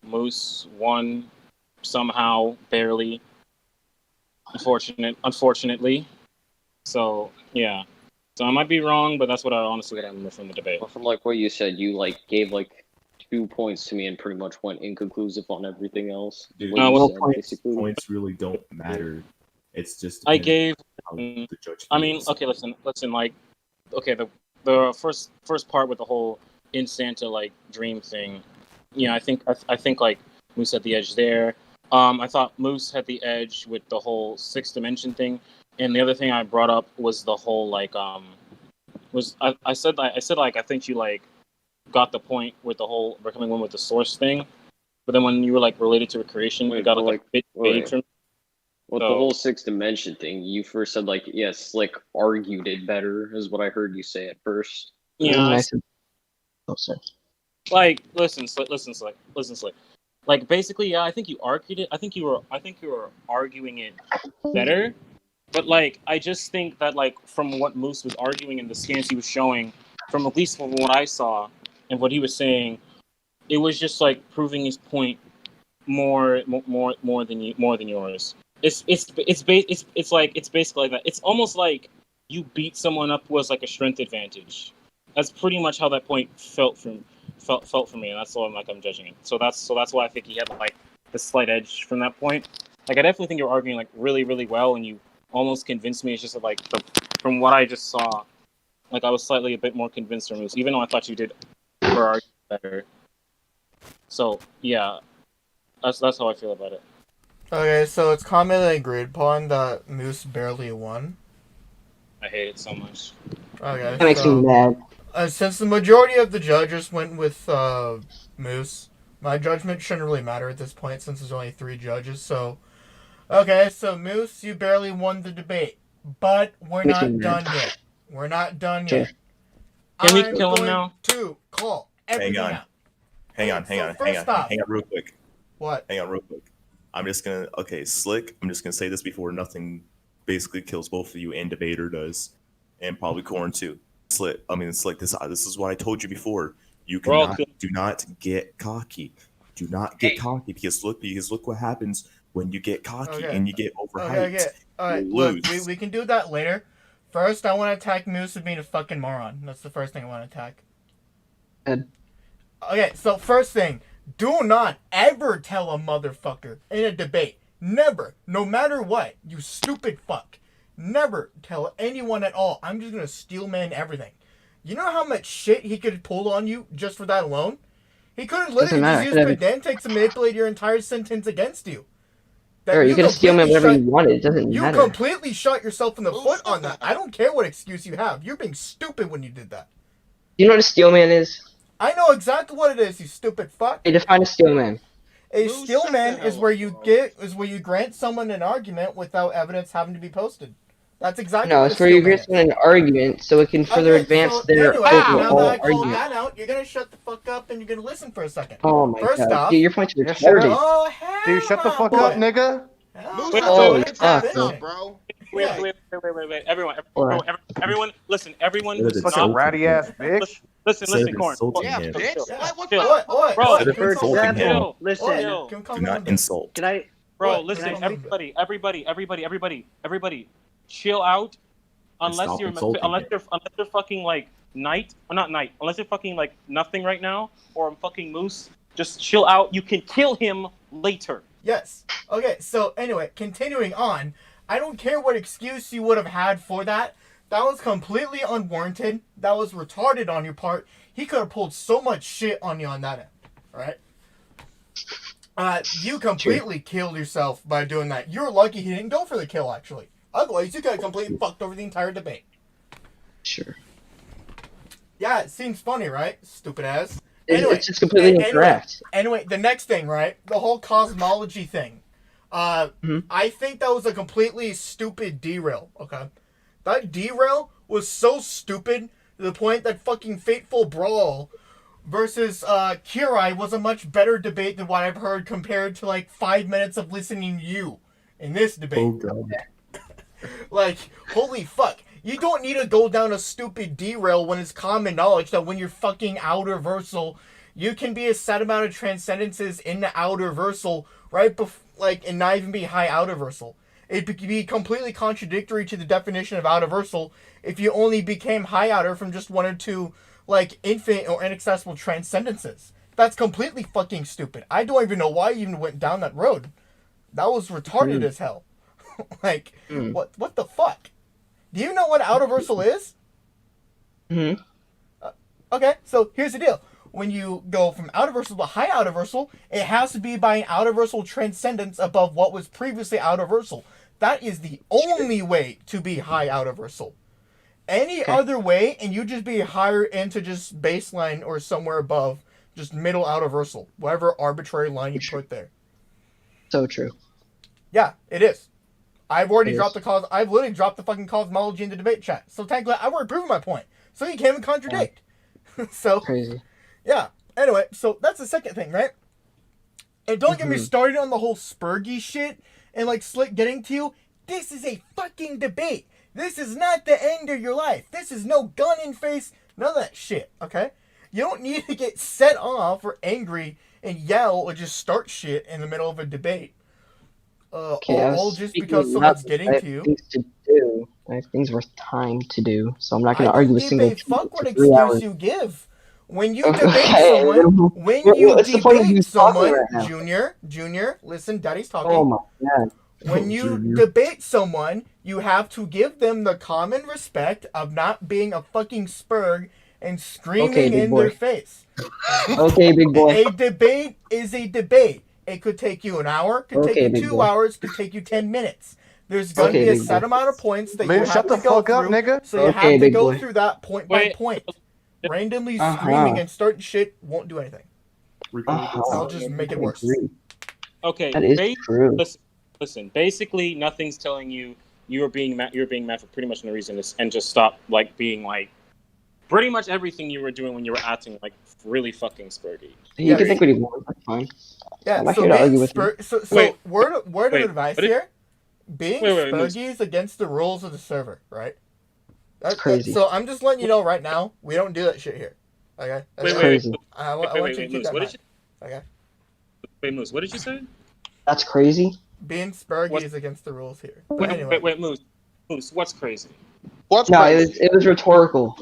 Speaker 4: Moose won somehow, barely. Unfortunately. So yeah. So I might be wrong, but that's what I remember from the debate.
Speaker 2: Well, from like what you said, you like gave like 2 points to me and pretty much went inconclusive on everything else.
Speaker 6: Dude,
Speaker 2: What you said,
Speaker 6: points,
Speaker 2: basically.
Speaker 6: points really don't matter. It's just
Speaker 4: I gave.
Speaker 6: how the judge
Speaker 4: I mean,
Speaker 6: feels.
Speaker 4: okay, listen. Like, okay, the first part with the whole in Santa like dream thing. Yeah, I think like Moose had the edge there. I thought Moose had the edge with the whole 6th dimension thing, and the other thing I brought up was the whole like I said like I think you like got the point with the whole becoming one with the source thing, but then when you were like related to recreation, you got like a bit vague from.
Speaker 2: Well, the whole 6th dimension thing, you first said like, yes, like argued it better is what I heard you say at first.
Speaker 4: Yeah.
Speaker 1: Oh, sorry.
Speaker 4: Like, listen, Slick. Like, basically, yeah, I think you argued it. I think you were arguing it better. But like, I just think that like from what Moose was arguing and the scans he was showing, from at least from what I saw and what he was saying, it was just like proving his point more than yours. It's basically like that. It's almost like you beat someone up was like a strength advantage. That's pretty much how that point felt for me, and that's why I'm judging it. So that's why I think he had like the slight edge from that point. Like, I definitely think you're arguing like really, really well, and you almost convinced me. It's just that, like, from what I just saw, like, I was slightly a bit more convinced from Moose, even though I thought you did argue better. So yeah, that's how I feel about it.
Speaker 3: Okay, so it's commonly agreed upon that Moose barely won.
Speaker 4: I hate it so much.
Speaker 3: Okay,
Speaker 1: that makes me mad.
Speaker 3: Since the majority of the judges went with Moose, my judgment shouldn't really matter at this point since there's only 3 judges. So, okay, so Moose, you barely won the debate, but we're not done yet. We're not done yet.
Speaker 4: Can we kill him now?
Speaker 3: To call everything out.
Speaker 6: Hang on real quick.
Speaker 3: What?
Speaker 6: Hang on real quick. I'm just gonna Slick. I'm just gonna say this before nothing basically kills both of you and Debater does, and probably Corn too. Slick. This is what I told you before. You cannot do not get cocky. Do not get cocky because look what happens when you get cocky and you get overhyped.
Speaker 3: Okay. All right, look, we can do that later. First, I want to attack Moose for being a fucking moron. That's the first thing I want to attack. Okay, so first thing, do not ever tell a motherfucker in a debate. Never. No matter what, you stupid fuck. Never tell anyone at all. I'm just gonna steel man everything. You know how much shit he could pull on you just for that alone? He could have literally just used pedantics to manipulate your entire sentence against you.
Speaker 1: Sure, you could have steel man whatever you wanted. It doesn't matter.
Speaker 3: You completely shot yourself in the foot on that. I don't care what excuse you have. You're being stupid when you did that.
Speaker 1: You know what a steel man is?
Speaker 3: I know exactly what it is, you stupid fuck.
Speaker 1: Hey, define a steel man.
Speaker 3: A steel man is where you grant someone an argument without evidence having to be posted. That's exactly
Speaker 1: no, it's where you grant someone an argument so it can further advance their overall argument.
Speaker 3: That out, you're gonna shut the fuck up and you're gonna listen for a second.
Speaker 1: Oh my god.
Speaker 3: Off,
Speaker 1: dude, your points are retarded.
Speaker 3: Oh, hell
Speaker 10: dude, shut the fuck up, nigga.
Speaker 4: Bro. Wait. Everyone, listen, everyone.
Speaker 10: Fucking ratty ass bitch.
Speaker 4: Listen, Corn.
Speaker 11: Yeah, bitch.
Speaker 3: What?
Speaker 11: Bro, listen.
Speaker 6: Do not insult.
Speaker 11: Can I?
Speaker 4: Bro, listen, everybody, chill out. Unless you're fucking like Knight, or not Knight. Unless you're fucking like nothing right now, or I'm fucking Moose. Just chill out. You can kill him later.
Speaker 3: Yes. Okay. So anyway, continuing on. I don't care what excuse you would have had for that. That was completely unwarranted. That was retarded on your part. He could have pulled so much shit on you on that end. Alright? You completely killed yourself by doing that. You're lucky he didn't go for the kill, actually. Otherwise, you could have completely fucked over the entire debate.
Speaker 1: Sure.
Speaker 3: Yeah, it seems funny, right? Stupid ass.
Speaker 1: It's just completely incorrect.
Speaker 3: Anyway, the next thing, right? The whole cosmology thing. I think that was a completely stupid derail, okay? That derail was so stupid to the point that fucking Fateful Brawl versus Kirai was a much better debate than what I've heard compared to like 5 minutes of listening to you in this debate.
Speaker 6: Oh god.
Speaker 3: Like, holy fuck. You don't need to go down a stupid derail when it's common knowledge that when you're fucking outer versal, you can be a set amount of transcendences in the outer versal, right? And not even be high outer versal. It'd be completely contradictory to the definition of outer versal if you only became high outer from just one or two, like, infinite or inaccessible transcendences. That's completely fucking stupid. I don't even know why you even went down that road. That was retarded as hell. Like, what the fuck? Do you know what outer versal is? Okay, so here's the deal. When you go from outer versal to high outer versal, it has to be by an outer versal transcendence above what was previously outer versal. That is the only way to be high outer versal. Any other way, and you just be higher into just baseline or somewhere above, just middle outer versal, whatever arbitrary line you put there.
Speaker 1: So true.
Speaker 3: Yeah, it is. I've already dropped I've literally dropped the fucking cosmology in the debate chat. So technically, I've already proven my point. So you can't even contradict. So
Speaker 1: crazy.
Speaker 3: Yeah. Anyway, so that's the second thing, right? And don't get me started on the whole Spurgy shit and like Slick getting to you. This is a fucking debate. This is not the end of your life. This is no gun in face. None of that shit. Okay. You don't need to get set off or angry and yell or just start shit in the middle of a debate. All just because someone's getting to you.
Speaker 1: Things to do. I have things worth time to do, so I'm not going to argue with single.
Speaker 3: Fuck what excuse you give. When you debate someone, Junior, listen, Daddy's talking.
Speaker 1: Oh my god.
Speaker 3: When you debate someone, you have to give them the common respect of not being a fucking spurg and screaming in their face.
Speaker 1: Okay, big boy.
Speaker 3: A debate is a debate. It could take you an hour, could take you 2 hours, could take you 10 minutes. There's going to be a set amount of points that you have to go through.
Speaker 10: Nigga.
Speaker 3: So you have to go through that point by point. Randomly screaming and starting shit won't do anything. I'll just make it worse.
Speaker 4: Okay,
Speaker 1: that is true.
Speaker 4: Listen, basically, nothing's telling you you're being mad for pretty much no reason, and just stop like being like pretty much everything you were doing when you were acting like really fucking spurgy.
Speaker 1: He can think what he wants. That's fine.
Speaker 3: Yeah,
Speaker 1: I'm not here to argue with him.
Speaker 3: So word of advice here: being spurgy is against the rules of the server, right?
Speaker 1: That's crazy.
Speaker 3: So I'm just letting you know right now, we don't do that shit here. Okay?
Speaker 1: That's crazy.
Speaker 3: I want you to keep that in mind. Okay?
Speaker 4: Wait, Moose, what did you say?
Speaker 1: That's crazy.
Speaker 3: Being spurgy is against the rules here.
Speaker 4: Wait, Moose, what's crazy?
Speaker 1: It was rhetorical.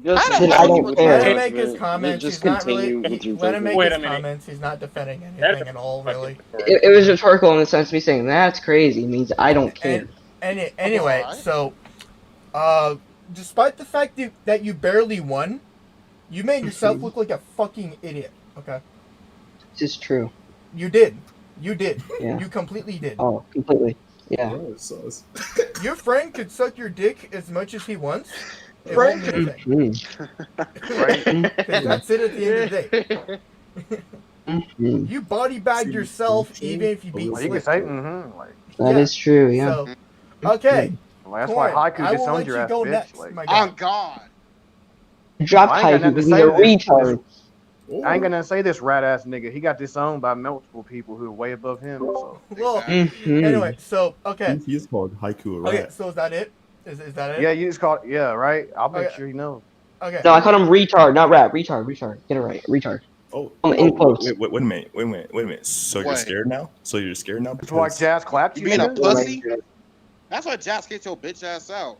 Speaker 1: I don't care.
Speaker 3: Let him make his comments. He's not really. Let him make his comments. He's not defending anything at all, really.
Speaker 1: It was rhetorical in the sense of me saying that's crazy means I don't care.
Speaker 3: Anyway, so, despite the fact that you barely won, you made yourself look like a fucking idiot. Okay.
Speaker 1: This is true.
Speaker 3: You did. You did.
Speaker 1: Yeah.
Speaker 3: You completely did.
Speaker 1: Oh, completely. Yeah.
Speaker 3: Your friend could suck your dick as much as he wants. It won't mean anything. Right? That's it at the end of the day. You body bagged yourself even if you beat Slick.
Speaker 10: You can say,
Speaker 1: That is true, yeah.
Speaker 3: So, okay.
Speaker 10: Well, that's why Haiku disowned your ass, bitch.
Speaker 3: Next,
Speaker 10: like,
Speaker 11: on God.
Speaker 1: Dropped Haiku, he's a retard.
Speaker 10: I ain't gonna say this rat ass nigga. He got disowned by multiple people who are way above him. So.
Speaker 3: Well, anyway, so okay.
Speaker 6: He's called Haiku a rat.
Speaker 3: Okay, so is that it? Is that it?
Speaker 10: Yeah, you just called. Yeah, right. I'll make sure he knows.
Speaker 3: Okay.
Speaker 1: No, I called him retard, not rat. Retard. Get it right. Retard. In quotes.
Speaker 6: Wait a minute. So you're scared now?
Speaker 10: That's why Jazz clapped you.
Speaker 11: Being a pussy. That's why Jazz gets your bitch ass out.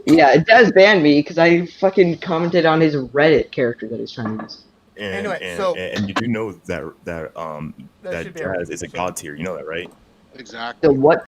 Speaker 1: Yeah, it does ban me because I fucking commented on his Reddit character that he's trying to use.
Speaker 6: And you do know that Jazz is a god tier. You know that, right?
Speaker 11: Exactly.
Speaker 1: The what